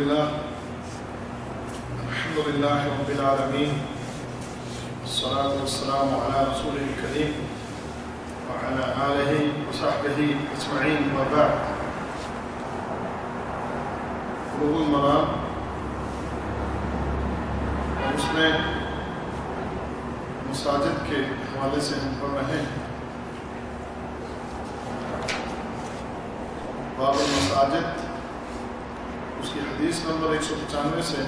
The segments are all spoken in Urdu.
لله رب العالمين، والصلاة والسلام على رسوله الكريم وعلى آله وصحبه أجمعين، وبعد. بلوغ المرام اور اس میں مساجد کے حوالے سے ہم پڑھ رہے ہیں باب المساجد، اس کی حدیث نمبر 195 سے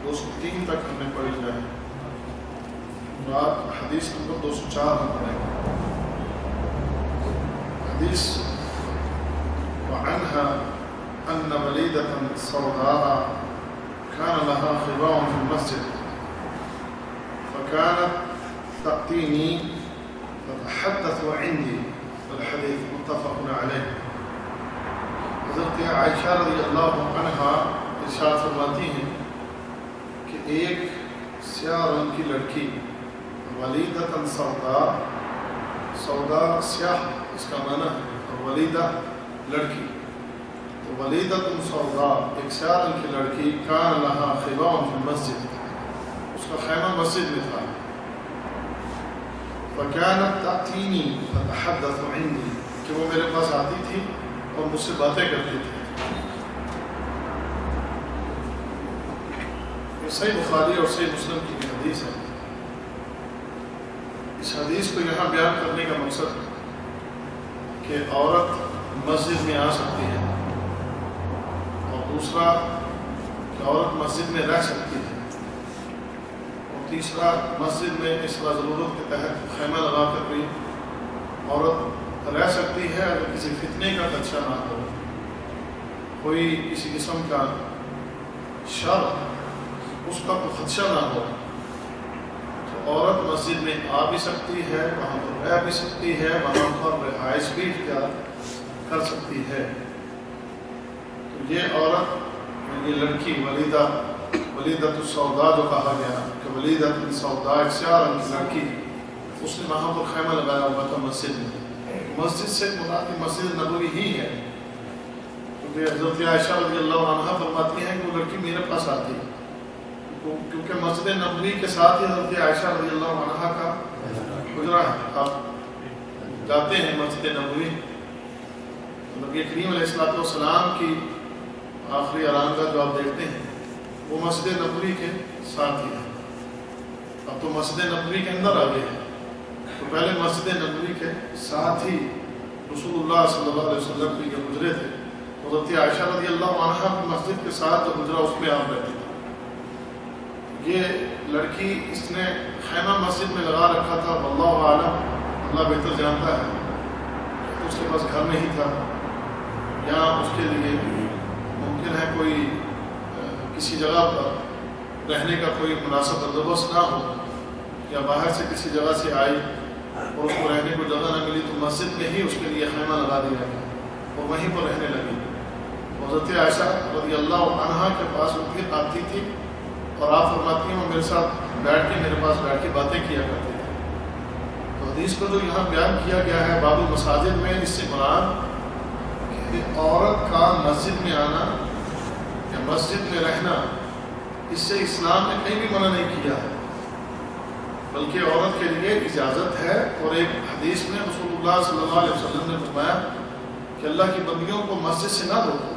203 تک ہم نے پڑھی جائے. رات حدیث نمبر 204 ہم پڑھیں گے. حدیث وعنها أن وليدة سوداء كان لها خباء في المسجد فكانت تأتيني تتحدث عندي، والحديث متفق عليه. حضرت عائشہ رضی اللہ عنہا ارشاد فرماتی ہیں کہ ایک سیاہ رنگ کی لڑکی، ولیدۃ سوداء، سوداء سیاہ اس کا معنی ہے، اور ولیدہ لڑکی، تو ولیدۃ سوداء ایک سیاہ رنگ کی لڑکی، کان لہا خباء فی المسجد، اس کا خیمہ مسجد میں تھا. فکانت تأتینی تتحدث عندی، کہ وہ میرے پاس آتی تھی اور مجھ سے باتیں کرتی تھی. یہ صحیح بخاری اور صحیح مسلم کی حدیث ہے. اس حدیث کو یہاں بیان کرنے کا مقصد کہ عورت مسجد میں آ سکتی ہے، اور دوسرا کہ عورت مسجد میں رہ سکتی ہے، اور تیسرا مسجد میں اس طرح ضرورت کے تحت خیمہ لگا کر بھی عورت رہ سکتی ہے اگر کسی فتنے کا خدشہ نہ ہو، کوئی کسی قسم کا شر اس کا کوئی خدشہ نہ ہو، تو عورت مسجد میں آ بھی سکتی ہے، وہاں پر رہ بھی سکتی ہے، وہاں پر رہائش بھی اختیار کر سکتی ہے. تو یہ عورت، یہ لڑکی ولیدۃ السوداء جو کہا گیا کہ ولیدۃ السوداء ایک سیاہ رنگ کی لڑکی، اس نے وہاں پر خیمہ لگایا ہوا تھا مسجد میں. مسجد سے مراد مسجد نبوی ہی ہے، کیونکہ حضرت عائشہ رضی اللہ عنہا فرماتی ہیں کہ وہ لڑکی میرے پاس آتی ہے، کیونکہ مسجد نبوی کے ساتھ ہی حضرت عائشہ رضی اللہ عنہا کا حجرہ ہے. آپ جاتے ہیں مسجد نبوی، نبی کریم علیہ السلام کی آخری آرامگاہ جو آپ دیکھتے ہیں وہ مسجد نبوی کے ساتھ ہی ہے. اب تو مسجد نبوی کے اندر آ گئے ہیں، تو پہلے مسجد نبوی کے ساتھ ہی رسول اللہ صلی اللہ علیہ وسلم کے جو حجرے تھے، حضرت عائشہ رضی اللہ عنہا کی مسجد کے ساتھ جو حجرہ اس میں آپ رہتے تھے. یہ لڑکی اس نے خیمہ مسجد میں لگا رکھا تھا، واللہ عالم، اللہ بہتر جانتا ہے، اس کے پاس گھر نہیں تھا، یا اس کے لیے ممکن ہے کوئی کسی جگہ پر رہنے کا کوئی مناسب بندوبست نہ ہو، یا باہر سے کسی جگہ سے آئی اور اس کو رہنے کو جگہ نہ ملی، تو مسجد میں ہی اس کے لیے خیمہ لگا دیا گیا اور وہیں پر رہنے لگی. حضرت عائشہ رضی اللہ عنہا کے پاس وہ پھر آتی تھی، اور آپ فرماتی ہیں وہ میرے ساتھ بیٹھ کے میرے پاس بیٹھ کے باتیں کیا کرتے تھے. تو حدیث کو جو یہاں بیان کیا گیا ہے باب المساجد میں، اس سے مراد کہ عورت کا مسجد میں آنا یا مسجد میں رہنا، اس سے اسلام نے کہیں بھی منع نہیں کیا ہے، بلکہ عورت کے لیے اجازت ہے. اور ایک حدیث میں رسول اللہ صلی اللہ علیہ وسلم نے فرمایا کہ اللہ کی بندیوں کو مسجد سے نہ روکو.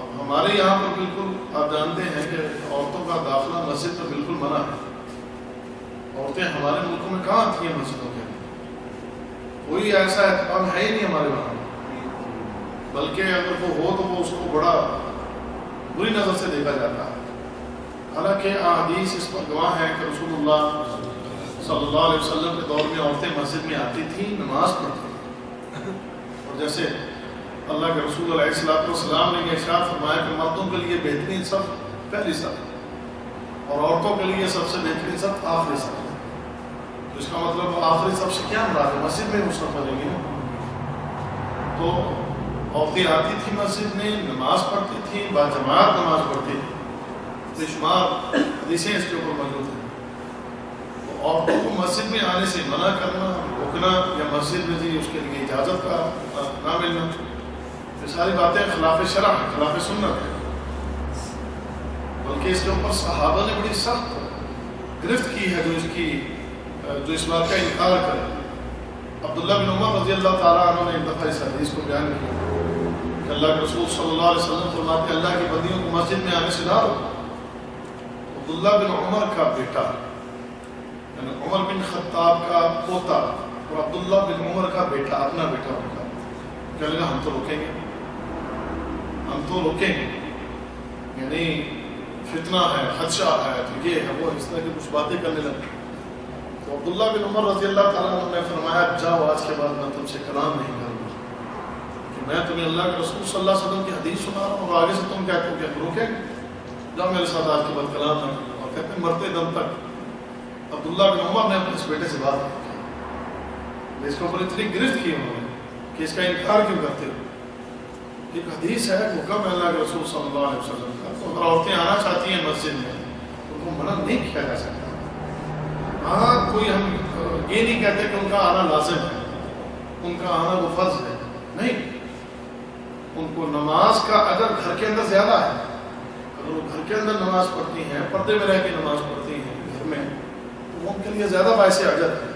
اب ہمارے یہاں پر بالکل آپ جانتے ہیں کہ عورتوں کا داخلہ مسجد پر بالکل منع ہے. عورتیں ہمارے ملکوں میں کہاں آتی ہیں مسجدوں کے؟ کوئی ایسا اہتمام ہے ہی نہیں ہمارے وہاں، بلکہ اگر وہ ہو تو وہ اس کو بڑا بری نظر سے دیکھا جاتا ہے. حالانکہ احادیث اس پر گواہ ہے کہ رسول اللہ صلی اللہ علیہ وسلم کے دور میں عورتیں مسجد میں آتی تھیں، نماز پڑھتی تھیں. اور جیسے اللہ کے رسول علیہ السلام نے یہ ارشاد فرمایا کہ مردوں کے لیے بہترین صف پہلی صف اور عورتوں کے لیے سب سے بہترین صف آخری صف. تو اس کا مطلب آخری صف سے کیا مراد ہے؟ مسجد میں اس پڑھیں گے. تو عورتیں آتی تھیں مسجد میں، نماز پڑھتی تھیں، باجماعت نماز پڑھتی تھیں. بے شمار حدیثیں اس کے اوپر موجود ہیں. تو عورتوں کو مسجد میں آنے سے منع کرنا، روکنا، یا مسجد میں جی اس کے لیے اجازت کا نہ ملنا، یہ ساری باتیں خلاف شرع ہیں، خلاف سنت ہے، بلکہ اس کے اوپر صحابہ نے بڑی سخت گرفت کی ہے جو اس بات کا انکار کرے۔ عبداللہ بن عمر رضی اللہ تعالیٰ عنہ نے ایک دفعہ اس حدیث کو بیان کیا کہ اللہ کے رسول صلی اللہ علیہ وسلم فرماتے ہیں اللہ کی بندیوں کو مسجد میں آنے سے نہ روکو۔ عبداللہ بن عمر کا بیٹا یعنی عمر بن خطاب کا پوتا اور عبداللہ بن عمر کا بیٹا اپنا بیٹا ہوگا، کہنے لگا ہم تو روکیں گے، ہم تو روکیں گے، یعنی فتنہ ہے، خدشہ ہے، تو یہ ہے وہ، اس طرح کی کچھ باتیں کرنے لگے۔ تو عبداللہ بن عمر رضی اللہ تعالیٰ عنہ نے فرمایا جاؤ آج کے بعد میں تم سے کلام نہیں کروں گا، کہ میں تمہیں اللہ کے رسول صلی اللہ علیہ وسلم کی حدیث سنا رہا ہوں اور آگے سے تم کہتے ہو کہ ہم روکیں گے، جاؤ میرے ساتھ آج کے بعد کلام نہ کروں۔ اور کہتے ہیں مرتے دم تک عبداللہ بن عمر نے اپنے اس بیٹے سے بات کی، اس کے اوپر اتنی گرفت کی انہوں نے کہ اس کا انکار کیوں کرتے ہو۔ ایک حدیث ہے، حکم ہے اللہ کے رسول صلی اللہ علیہ وسلم کا، تو اگر عورتیں آنا چاہتی ہیں مسجد میں ان کو منع نہیں کیا جا سکتا۔ ہاں کوئی ہم یہ نہیں کہتے کہ ان کا آنا لازم ہے، ان کا آنا وہ فرض ہے، نہیں، ان کو نماز کا اگر گھر کے اندر زیادہ ہے، اگر وہ گھر کے اندر نماز پڑھتی ہیں، پردے میں رہ کے نماز پڑھتی ہیں گھر میں، تو وہ ان کے لیے زیادہ باعث عجب ہے۔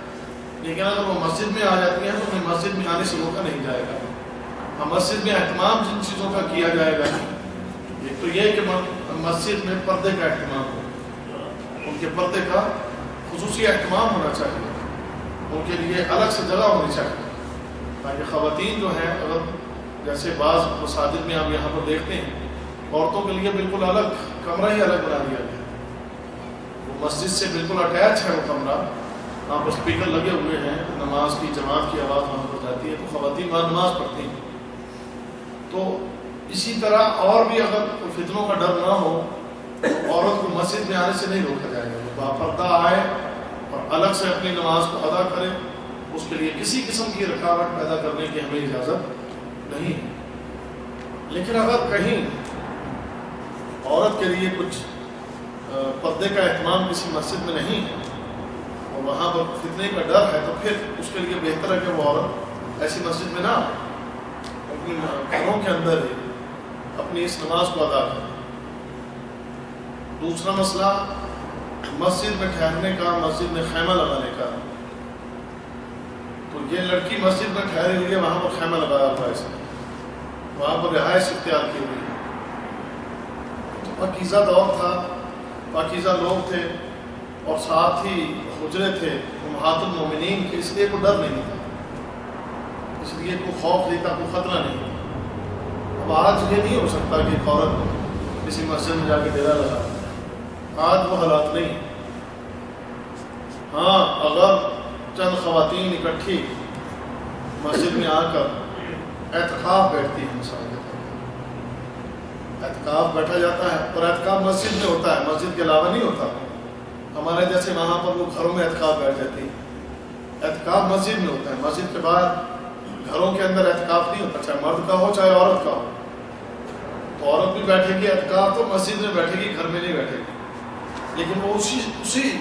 لیکن اگر وہ مسجد میں آ جاتی ہیں تو انہیں مسجد میں آنے سے روکا نہیں جائے گا۔ مسجد میں اہتمام جن چیزوں کا کیا جائے گا، ایک تو یہ کہ مسجد میں پردے کا اہتمام ہو، ان کے پردے کا خصوصی اہتمام ہونا چاہیے، ان کے لیے الگ سے جگہ ہونی چاہیے، تاکہ خواتین جو ہیں اگر جیسے بعض مساجد میں آپ یہاں پر دیکھتے ہیں عورتوں کے لیے بالکل الگ کمرہ ہی الگ بنا دیا گیا، وہ مسجد سے بالکل اٹیچ ہے وہ کمرہ، وہاں پر اسپیکر لگے ہوئے ہیں، نماز کی جماعت کی آواز وہاں پر جاتی ہے تو خواتین وہاں نماز پڑھتی ہیں۔ تو اسی طرح اور بھی اگر فتنوں کا ڈر نہ ہو تو عورت کو مسجد میں آنے سے نہیں روکا جائے گا، وہ باپردہ آئے اور الگ سے اپنی نماز کو ادا کرے، اس کے لیے کسی قسم کی رکاوٹ پیدا کرنے کی ہمیں اجازت نہیں ہے۔ لیکن اگر کہیں عورت کے لیے کچھ پردے کا اہتمام کسی مسجد میں نہیں ہے اور وہاں پر فتنے کا ڈر ہے تو پھر اس کے لیے بہتر ہے کہ وہ عورت ایسی مسجد میں نہ آئے، اپنے گھروں کے اندر ہی اپنی اس نماز کو ادا کرے۔ دوسرا مسئلہ مسجد میں ٹھہرنے کا، مسجد میں خیمہ لگانے کا۔ تو یہ لڑکی مسجد میں ٹھہری ہوئی ہے، وہاں پر خیمہ لگایا ہوا ہے، اس نے وہاں پر رہائش اختیار کی ہوئی ہے، تو پاکیزہ دور تھا، پاکیزہ لوگ تھے اور ساتھ ہی حجرے تھے امہات المومنین کے، اس لیے کوئی ڈر نہیں تھا، اس لیے کوئی خوف نہیں تھا، کوئی خطرہ نہیں تھا۔ اب آج یہ نہیں ہو سکتا کہ ایک عورت کسی مسجد میں جا کے ڈیرا لگا، آج وہ حالات نہیں۔ ہاں اگر چند خواتین اکٹھی مسجد میں آ کر اعتکاف بیٹھتی ہیں، مثال اعتکاف بیٹھا جاتا ہے، اور اعتکاف مسجد میں ہوتا ہے، مسجد کے علاوہ نہیں ہوتا۔ ہمارے جیسے وہاں پر وہ گھروں میں اعتکاف بیٹھ جاتی ہے، اعتکاف مسجد میں ہوتا ہے، مسجد کے بعد گھروں کے اندر اعتکاف نہیں ہوتا، چاہے مرد کا ہو چاہے عورت کا ہو۔ تو عورت بھی بیٹھے گی اعتکاف تو مسجد میں بیٹھے گی، گھر میں نہیں بیٹھے گی، لیکن وہ اسی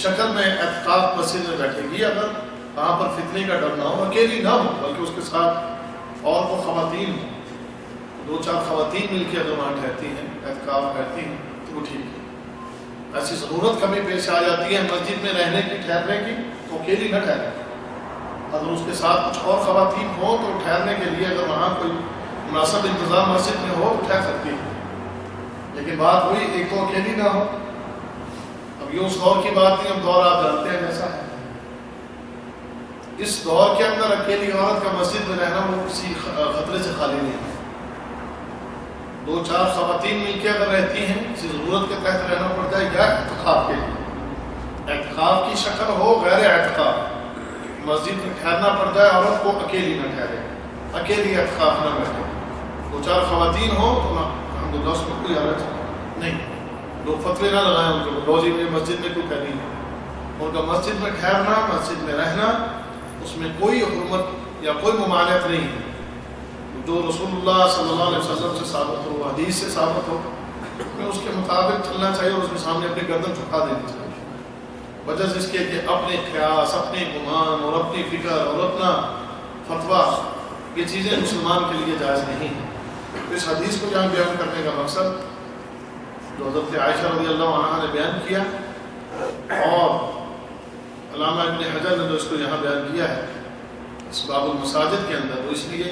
شکل میں اعتکاف مسجد میں بیٹھے گی اگر وہاں پر فتنے کا ڈر نہ ہو، اکیلی نہ ہو بلکہ اس کے ساتھ اور وہ خواتین ہوں، دو چار خواتین مل کے اگر وہاں ٹھہرتی ہیں، اعتکاف کرتی ہیں تو وہ ٹھیک ہے۔ ایسی ضرورت کبھی پیش آ جاتی ہے مسجد میں رہنے کی، ٹھہرنے کی، تو اکیلی نہ ٹھہرے، اگر اس کے ساتھ کچھ اور خواتین ہوں تو ٹھہرنے کے لیے اگر وہاں کوئی مناسب انتظام مسجد میں ہو تو ٹھہر سکتی ہے، لیکن بات ہوئی ایک تو اکیلی نہ ہو۔ اب یہ اس دور کی بات نہیں، اب دور آپ جانتے ہیں کیسا ہے۔ اس دور کے اندر اکیلی عورت کا مسجد میں رہنا وہ کسی خطرے سے خالی نہیں ہے۔ دو چار خواتین مل کے اگر رہتی ہیں، کسی ضرورت کے تحت رہنا پڑتا ہے، یا اعتکاف کے لیے، اعتکاف کی شکل ہو غیر اعتکاف، مسجد میں ٹھہرنا پڑ جائے، عورت کو اکیلی نہ ٹھہرے، اکیلی اعتکاف نہ بیٹھے، دو چار خواتین ہوں تو الحمدللہ اس میں کوئی حرج نہیں، لوگ فتوے نہ لگائیں ان کو، روزی میں مسجد میں کوئی نہیں ہے، ان کا مسجد میں ٹھہرنا، مسجد میں رہنا، اس میں کوئی حرمت یا کوئی ممانعت نہیں ہے۔ جو رسول اللہ صلی اللہ علیہ وسلم سے ثابت ہو، حدیث سے ثابت ہو، ہمیں اس کے مطابق چلنا چاہیے اور اس کے سامنے اپنی گردن جھکا دینی چاہیے، وجہ اس کے کہ اپنے قیاس، اپنے گمان اور اپنی فکر اور اپنا فتویٰ یہ چیزیں مسلمان کے لیے جائز نہیں ہیں۔ اس حدیث کو یہاں بیان کرنے کا مقصد جو حضرت عائشہ رضی اللہ عنہا نے بیان کیا اور علامہ ابن حجر نے جو اس کو یہاں بیان کیا ہے اس باب المساجد کے اندر، وہ اس لیے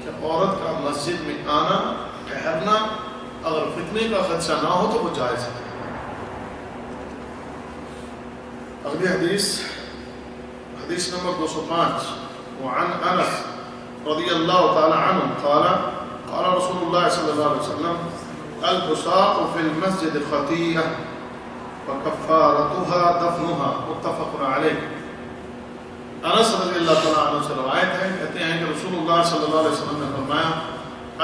کہ عورت کا مسجد میں آنا ٹھہرنا اگر فتنے کا خدشہ نہ ہو تو وہ جائز ہے۔ اگلی حدیث نمبر 205 وعن انس رضی اللہ تعالی عنہ قال قال رسول اللہ صلی اللہ علیہ وسلم البصاق فی المسجد خطیئہ وکفارتها دفنها متفق علیہ۔ انس رضی اللہ تعالی عنہ سے روایت ہے، کہتے ہیں کہ رسول اللہ صلی اللہ علیہ وسلم نے فرمایا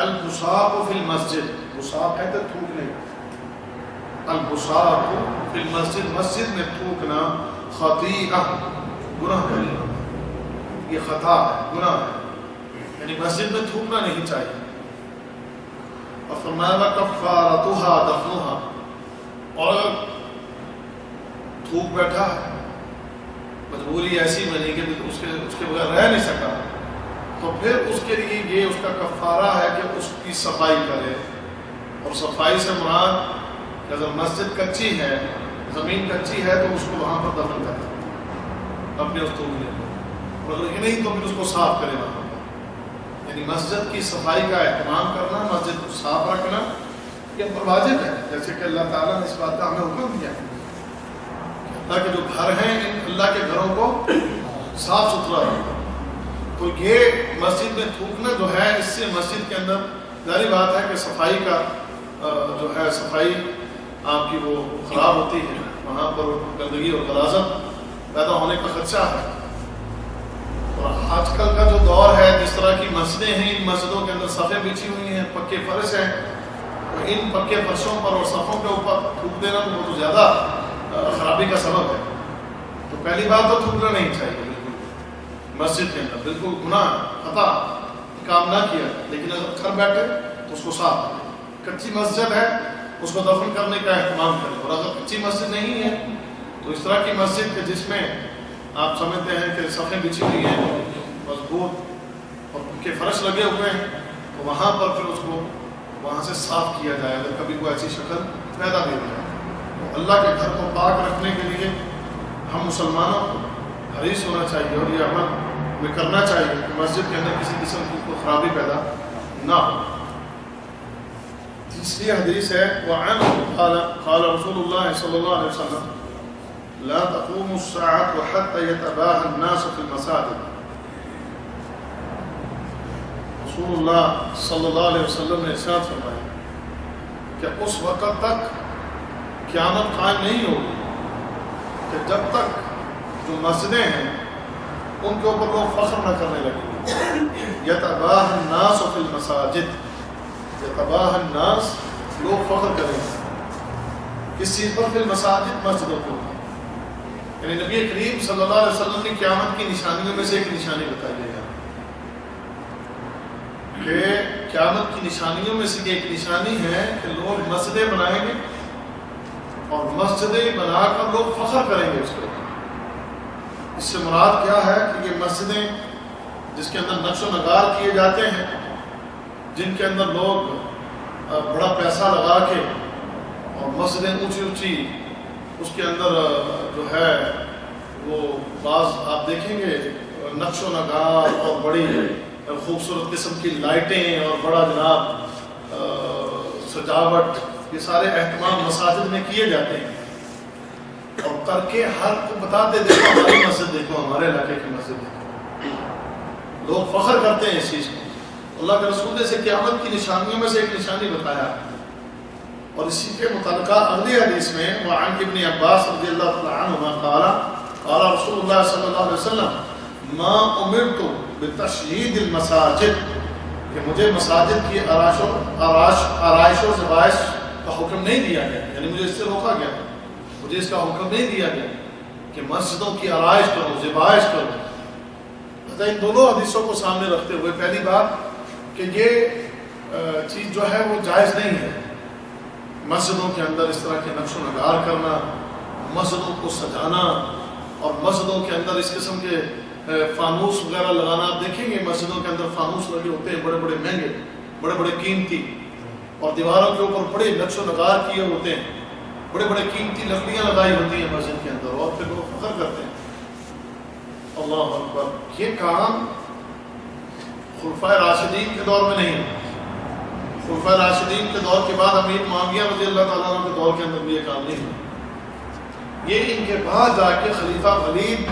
البصاق فی المسجد، بصاق ہے تو تھوکنے، البصاق فی المسجد، مسجد میں تھوکنا خطیئہ گناہ ہے، یہ خطا ہے، گناہ ہے، یعنی مسجد میں تھوکنا نہیں چاہیے۔ اور فرمایا کفارتها دفنها، اور اگر تھوک بیٹھا ہے، مجبوری ایسی بنی کہ اس کے بغیر رہ نہیں سکا، تو پھر اس کے لیے یہ اس کا کفارہ ہے کہ اس کی صفائی کرے، اور صفائی سے مراد کہ اگر مسجد کچی ہے، زمین کچی ہے تو اس کو وہاں پر دفن کرے اپنے اس تھوکنے کو، اور اگر یہ نہیں تو پھر اس کو صاف کرے وہاں پر، یعنی مسجد کی صفائی کا اہتمام کرنا، مسجد کو صاف رکھنا یہ پر واجب ہے، جیسے کہ اللہ تعالیٰ نے اس بات کا ہمیں حکم دیا ہے تاکہ جو گھر ہیں ان اللہ کے گھروں کو صاف ستھرا رکھو۔ تو یہ مسجد میں تھوکنا جو ہے اس سے مسجد کے اندر ظاہری بات ہے کہ صفائی کا جو ہے صفائی آپ کی وہ خراب ہوتی ہے، وہاں پر گندگی اور غلاظت پیدا ہونے کا خدشہ ہے۔ اور آج کل کا جو دور ہے، جس طرح کی مسجدیں ہیں، ان مسجدوں کے اندر صفیں بچھی ہوئی ہیں، پکے فرش ہیں، اور ان پکے فرشوں پر اور صفوں کے اوپر تھوک دینا تو بہت زیادہ خرابی کا سبب ہے۔ تو پہلی بات تو تھوکنا نہیں چاہیے بالکل مسجد کے اندر، بالکل گناہ خطا کام نہ کیا، لیکن اگر گھر بیٹھے تو اس کو صاف کرے۔ کچی مسجد ہے اس کو دفن کرنے کا اہتمام کرے، اور اگر کچی مسجد نہیں ہے تو اس طرح کی مسجد کہ جس میں آپ سمجھتے ہیں کہ صفیں بچھی ہوئی ہیں مضبوط اور ان کے فرش لگے ہوئے ہیں، تو وہاں پر پھر اس کو وہاں سے صاف کیا جائے اگر کبھی کوئی ایسی شکل پیدا نہیں ہو جائے۔ تو اللہ کے گھر کو پاک رکھنے کے لیے ہم مسلمانوں کو حریص ہونا چاہیے اور یہ عمل ہمیں کرنا چاہیے کہ مسجد کے اندر کسی قسم کی کوئی خرابی پیدا نہ ہو۔ تیسری حدیث ہے وعن قال رسول اللہ صلی اللہ علیہ وسلم لا تقوم الساعة حتى يتباهى الناس في المساجد۔ رسول اللہ صلی اللہ علیہ وسلم نے ارشاد فرمایا کہ اس وقت تک قیامت قائم نہیں ہوگی کہ جب تک جو مسجدیں ہیں ان کے اوپر لوگ فخر نہ کرنے لگیں گے۔ یتباہى الناس فی المساجد، یتباہى الناس، لوگ فخر کریں گے کس چیز پر؟ فی المساجد، مسجدوں کو۔ یعنی نبی کریم صلی اللہ علیہ وسلم نے قیامت کی نشانیوں میں سے ایک نشانی بتائی ہے کہ قیامت کی نشانیوں میں سے ایک نشانی ہے کہ لوگ مسجدیں بنائیں گے اور مسجدیں بنا کر لوگ فخر کریں گے اس کے اوپر۔ اس سے مراد کیا ہے کہ یہ مسجدیں جس کے اندر نقش و نگار کیے جاتے ہیں، جن کے اندر لوگ بڑا پیسہ لگا کے اور مسجدیں اونچی اونچی اس کے اندر جو ہے وہ بعض آپ دیکھیں گے نقش و نگار اور بڑی خوبصورت قسم کی لائٹیں اور بڑا جناب سجاوٹ، یہ سارے اہتمام مساجد میں کیے جاتے ہیں، اور کر کے ہر کو بتاتے دیکھو ہماری مسجد دیکھو، ہمارے علاقے کی مسجد دیکھو، لوگ فخر کرتے ہیں اس چیز کو۔ اللہ کے رسول نے سے قیامت کی نشانیوں میں سے ایک نشانی بتایا، اور اسی کے متعلقہ اگلی حدیث میں وعن ابن عباس رضی اللہ تعالی عنہما قال قال رسول اللہ صلی اللہ علیہ وسلم ما امرت بتشیید المساجد، کہ مجھے مساجد کی آرائش و زوائش کا حکم نہیں دیا گیا، یعنی مجھے اس سے روکا گیا، مجھے اس کا حکم نہیں دیا گیا کہ مسجدوں کی آرائش کرو، زوائش کرو۔ ان دونوں حدیثوں کو سامنے رکھتے ہوئے پہلی بات کہ یہ چیز جو ہے وہ جائز نہیں ہے، مسجدوں کے اندر اس طرح کے نقش و نگار کرنا، مسجدوں کو سجانا اور مسجدوں کے اندر اس قسم کے فانوس وغیرہ لگانا. آپ دیکھیں گے مسجدوں کے اندر فانوس لگے ہوتے ہیں بڑے بڑے مہنگے, بڑے بڑے قیمتی, اور دیواروں کے اوپر بڑے نقش و نگار کیے ہوتے ہیں, بڑے بڑے قیمتی لکڑیاں لگائی ہوتی ہیں مسجد کے اندر, اور پھر وہ فخر کرتے ہیں. اللہ اکبر. یہ کام خلفائے راشدین کے دور میں نہیں ہے. خلفائے راشدین کے دور کے بعد امیر معاویہ رضی اللہ تعالیٰ عنہ کے دور کے اندر بھی یہ کام نہیں ہوا. یہ ان کے بعد جا کے خلیفہ ولید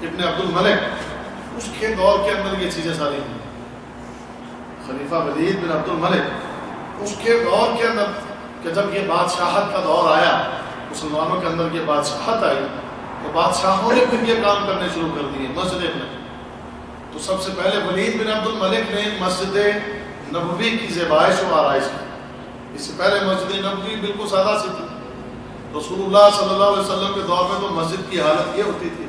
ابن عبد الملک اس کے دور کے اندر یہ چیزیں ساری ہوئی. خلیفہ ولید بن عبد الملک اس کے دور کے اندر کہ جب یہ بادشاہت کا دور آیا, مسلمانوں کے اندر یہ بادشاہت آئی, تو بادشاہوں نے پھر یہ کام کرنے شروع کر دیے مسجد میں. تو سب سے پہلے ولید بن عبد الملک نے مسجد نبوی کی زیبائش و آرائش کی. اس سے پہلے مسجد نبوی بالکل سادہ سی تھی. رسول اللہ صلی اللہ علیہ وسلم کے دور میں تو مسجد کی حالت یہ ہوتی تھی,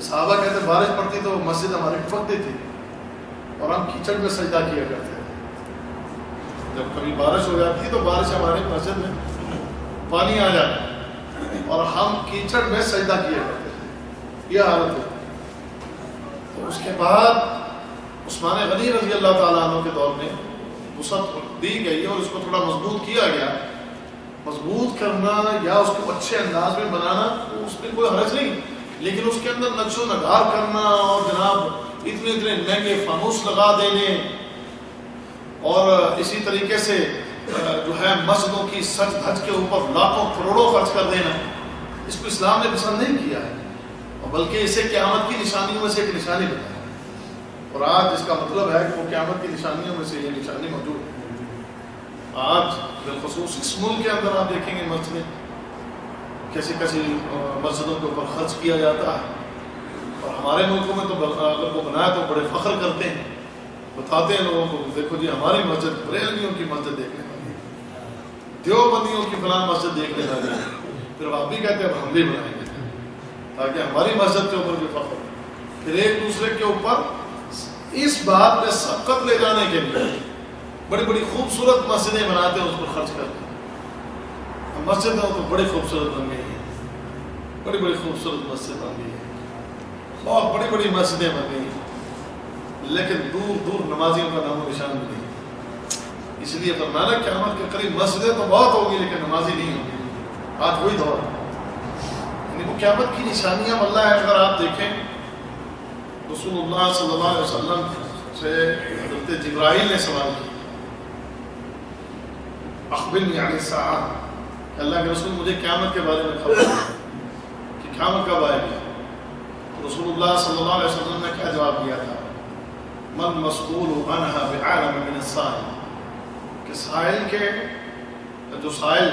صحابہ کہتے بارش پڑتی تو مسجد ہماری ٹپکتی تھی اور ہم کیچڑ میں سجدہ کیا کرتے تھے. جب کبھی بارش ہو جاتی تو بارش ہماری مسجد میں پانی آ جاتا اور ہم کیچڑ میں سجدہ کیا کرتے تھے. یہ حالت ہے. تو اس کے بعد عثمان غنی رضی اللہ تعالیٰ عنہ کے دور میں وسعت دی گئی اور اس کو تھوڑا مضبوط کیا گیا. مضبوط کرنا یا اس کو اچھے انداز میں بنانا اس میں کوئی حرج نہیں, لیکن اس کے اندر نقش و نگار کرنا اور جناب اتنے اتنے مہنگے فانوس لگا دینے اور اسی طریقے سے جو ہے مسجدوں کی سج دھج کے اوپر لاکھوں کروڑوں خرچ کر دینا, اس کو اسلام نے پسند نہیں کیا ہے, اور بلکہ اسے قیامت کی نشانیوں میں سے ایک نشانی بتایا. اور آج اس کا مطلب ہے کہ وہ قیامت کی نشانیوں میں سے یہ نشانی موجود ہے. آج بالخصوص اس ملک کے اندر آپ دیکھیں گے مسجدیں کیسی کیسی مسجدوں کے اوپر خرچ کیا جاتا ہے, اور ہمارے ملکوں میں تو اگر وہ بنایا تو بڑے فخر کرتے ہیں, بتاتے ہیں لوگوں کو دیکھو جی ہماری مسجد, بریلویوں کی مسجد دیکھنے والی ہے, دیوبندیوں کی فلاں مسجد دیکھنے والی ہے. پھر آپ بھی کہتے ہیں ہم بھی بنائیں گے تاکہ ہماری مسجد کے اوپر بھی فخر. پھر ایک دوسرے کے اوپر اس بات میں سبقت لے جانے کے لیے بڑی بڑی خوبصورت مسجدیں بناتے ہیں اس پر خرچ کرتے ہیں. مسجد تو بڑی خوبصورت بن گئی ہے, بڑی بڑی خوبصورت مسجد بن گئی ہے, بہت بڑی بڑی مسجدیں بن گئی ہیں, لیکن دور دور نمازیوں کا نام و نشان بھی نہیں. اس لیے فرمایا قیامت کے قریب مسجدیں تو بہت ہوگی لیکن نمازی نہیں ہوگی. آج وہی دور ہے. یعنی وہ قیامت کی نشانیاں اللہ ہے. اگر آپ دیکھیں رسول اللہ صلی اللہ علیہ وسلم سے حضرت جبرائیل نے سوال کیا, اخبرنی عن الساعہ, اللہ کے رسول مجھے قیامت کے بارے میں خبر کہ قیامت کب آئے گی. رسول اللہ صلی اللہ علیہ وسلم نے کیا جواب دیا تھا, من مسئول عنہا بعالم من السائل, کہ سائل کے جو سائل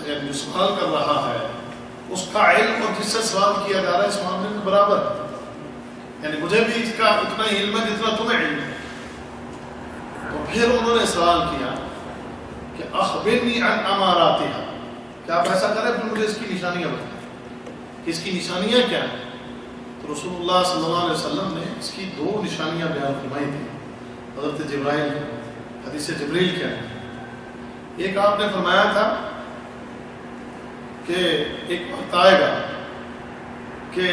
جو سوال کر رہا ہے اس کا علم اور جس سے سوال کیا جا رہا ہے اس معاملے میں برابر ہے. یعنی مجھے بھی اس کا اتنا ہی علم ہے جتنا تمہیں علم ہے. تو پھر انہوں نے سوال کیا کہ اخبرنی عن اماراتها, کہ آپ ایسا کریں پھر مجھے اس کی نشانیاں بتائیں کہ اس کی نشانیاں کیا ہیں. تو رسول اللہ صلی اللہ علیہ وسلم نے اس کی دو نشانیاں بیان فرمائی تھیں. حضرت جبرائیل, حدیث جبریل کیا ہے, ایک آپ نے فرمایا تھا کہ ایک وقت آئے گا کہ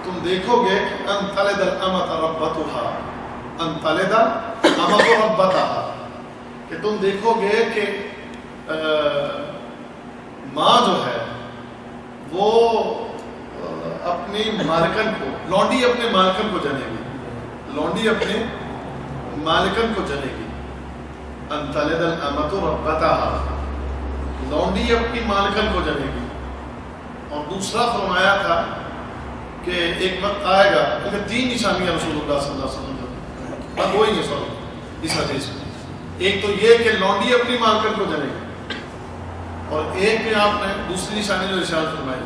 تم دیکھو گے کہ ان تلد الامۃ ربتها, ان تلد الامۃ ربتها, کہ تم دیکھو گے کہ ماں جو ہے وہ اپنی مالکن کو, لونڈی اپنے مالکن کو جنے گی, لونڈی اپنے مالکن کو جنے گی. ان تلد الامۃ ربتها, لونڈی اپنی مالکن کو جنے گی. اور دوسرا فرمایا تھا کہ ایک وقت آئے گا, کیونکہ تین نشانیاں رسول اللہ صلی اللہ علیہ وسلم نے اب وہی ہے سر اس حدیث میں. ایک تو یہ کہ لونڈی اپنی مالکن کو جنے گی, اور ایک میں آپ نے دوسری نشانی جو ارشاد فرمائی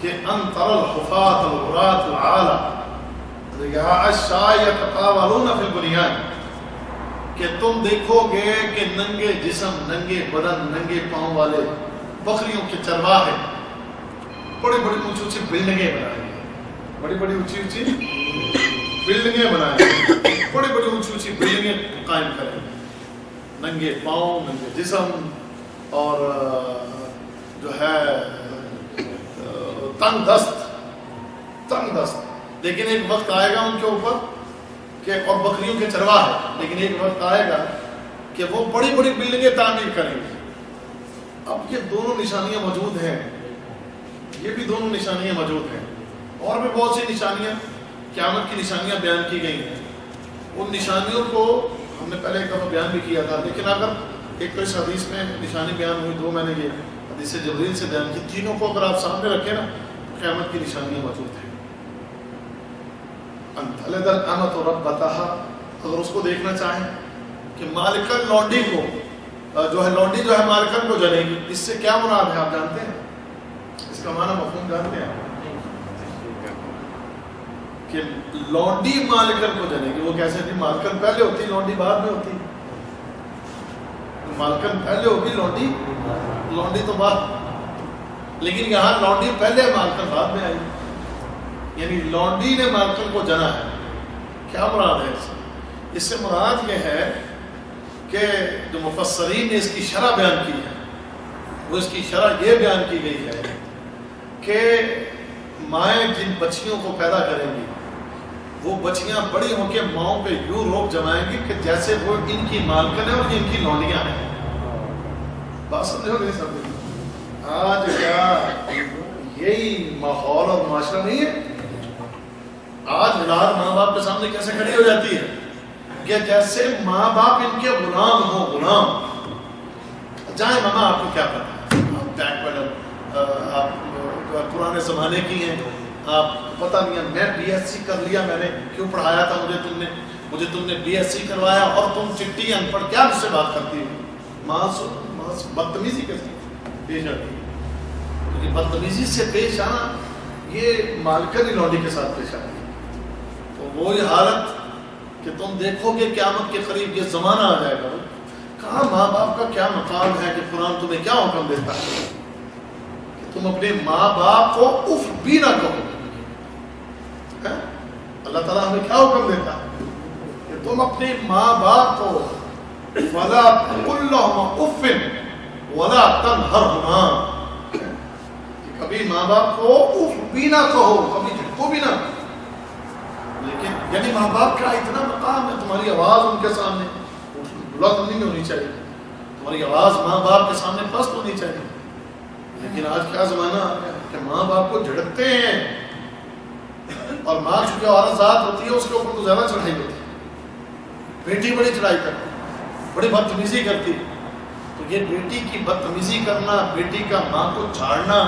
کہ ان تر الحفاة العراة العالى رعاء الشاة يتطاولون في البنيان, کہ تم دیکھو گے کہ ننگے جسم, ننگے بدن, ننگے پاؤں والے بکریوں کے چرواہے بڑی بڑی اونچی اونچی بلڈنگیں بنائیں گے, بڑی بڑی اونچی اونچی بلڈنگیں بنائیں گے, بڑی بڑی اونچی اونچی بلڈنگیں قائم کریں گے, ننگے پاؤں, ننگے جسم, اور جو ہے تنگ دست, لیکن ایک وقت آئے گا ان کے اوپر کہ اور بکریوں کے چرواہ ہے، لیکن ایک وقت آئے گا کہ وہ بڑی بڑی بلڈنگیں تعمیر کریں گے۔ اب یہ دونوں نشانیاں موجود ہیں، یہ بھی دونوں نشانیاں موجود ہیں، اور بھی بہت سی نشانیاں قیامت کی نشانیاں بیان کی گئی ہیں۔ ان نشانیوں کو ہم نے پہلے ایک دفعہ بیان بھی کیا تھا، لیکن اگر ایک تو اس حدیث میں نشانی بیان ہوئی، دو میں نے یہ حدیث جبریل سے بیان کی، تینوں کو اگر آپ سامنے رکھیں نا قیامت کی نشانیاں موجود ہیں۔ ان تلد الامۃ ربتها، اگر اس کو دیکھنا چاہیں کہ مالکن لونڈی کو جو ہے، لونڈی جو ہے مالکن کو جنے گی، اس سے کیا مراد ہے آپ جانتے ہیں؟ اس کا معنی مفہوم جانتے ہیں کہ لونڈی مالکن کو جنے گی؟ وہ کیسے نہیں، مالکن پہلے ہوتی لونڈی بعد میں ہوتی، مالکن پہلے ہوگی لونڈی تو بعد، لیکن یہاں لونڈی پہلے مالکن بعد میں آئی، یعنی لونڈی نے مالکن کو جنا ہے۔ کیا مراد ہے اس سے مراد یہ ہے کہ جو مفسرین نے اس کی شرح بیان کی ہے، وہ اس کی شرح یہ بیان کی گئی ہے کہ مائیں جن بچیوں کو پیدا کریں گی وہ بچیاں بڑی ہو کے ماؤں پہ یوں روک جمائیں گی کہ جیسے وہ ان کی مالکن ہے اور ان کی لونڈیاں ہیں۔ بات سمجھے ہو نہیں سمجھے؟ آج کیا یہی ماحول اور معاشرہ نہیں ہے؟ آج اولاد ماں باپ کے سامنے کیسے کھڑی ہو جاتی ہے کہ جیسے ماں باپ ان کے غلام ہو، غلام۔ جائیں ماما آپ کو کیا پتا ہے، بیک پیڈل آپ پرانے زمانے کی ہیں، آپ پتہ نہیں ہے، میں بی ایس سی کر لیا، میں نے کیوں پڑھایا تھا مجھے تم نے بی ایس سی کروایا، اور تم چٹی ان پڑھ کیا مجھ سے بات کرتی ہو؟ ماں بدتمیزی کے ساتھ پیش آتی ہے، کیونکہ بدتمیزی سے پیش آنا یہ مالکن لونڈی کے ساتھ پیش آتی ہے۔ تو وہ یہ حالت کہ تم دیکھو کہ قیامت کے قریب یہ زمانہ آ جائے گا، کہاں ماں باپ کا کیا مقام ہے کہ قرآن تمہیں کیا حکم دیتا ہے کہ تم اپنے ماں باپ کو اف بھی نہ کہو۔ اللہ تعالیٰ ہمیں کیا حکم دیتا ہے کہ تم اپنے ماں باپ کو وَلَا تَقُلْ لَهُمَا اُفٍّ وَلَا تَنْهَرْهُمَا، کہ کبھی ماں باپ کو اف بھی نہ کہو، کبھی جھٹکو بھی نہ، لیکن یعنی ماں باپ کا اتنا مقام ہے، تمہاری آواز ان کے سامنے بلند نہیں ہونی چاہیے، تمہاری آواز ماں باپ کے سامنے پست ہونی چاہیے۔ لیکن آج کیا زمانہ آ گیا کہ ماں باپ کو جھڑکتے ہیں، اور ماں چونکہ عورت ذات ہوتی ہے اس کے اوپر تو زیادہ چڑھائی ہوتی ہے، بیٹی بڑی چڑھائی کرتی، بڑی بدتمیزی کرتی، تو یہ بیٹی کی بدتمیزی کرنا، بیٹی کا ماں کو چھاڑنا،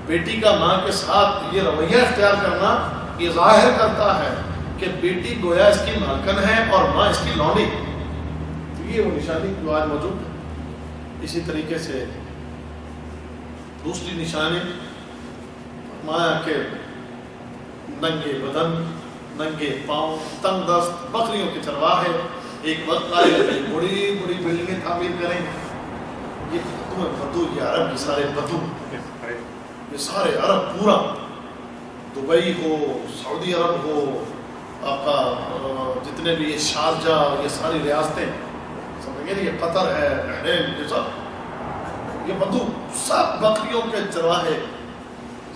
بیٹی کا ماں کے ساتھ یہ رویہ اختیار کرنا، یہ ظاہر کرتا ہے کہ بیٹی گویا اس کی مالکن ہے اور ماں اس کی لونڈی۔ تو یہ وہ نشانی جو آج موجود ہے۔ اسی طریقے سے دوسری نشانی ماں کے ننگے بدن، ننگے پاؤں، تنگ دست بکریوں کے چرواہے، ایک وقت آئے گا بڑی بڑی بلڈنگیں تعمیر کریں گے۔ یہ تمہیں بدو، یہ عرب کے سارے بدو، یہ سارے عرب پورا، دبئی ہو، سعودی عرب ہو، آپ کا جتنے بھی یہ شارجہ، یہ ساری ریاستیں سمجھ گئے، یہ قطر ہے، بحرین، یہ سب، یہ بدو سب بکریوں کے چرواہے،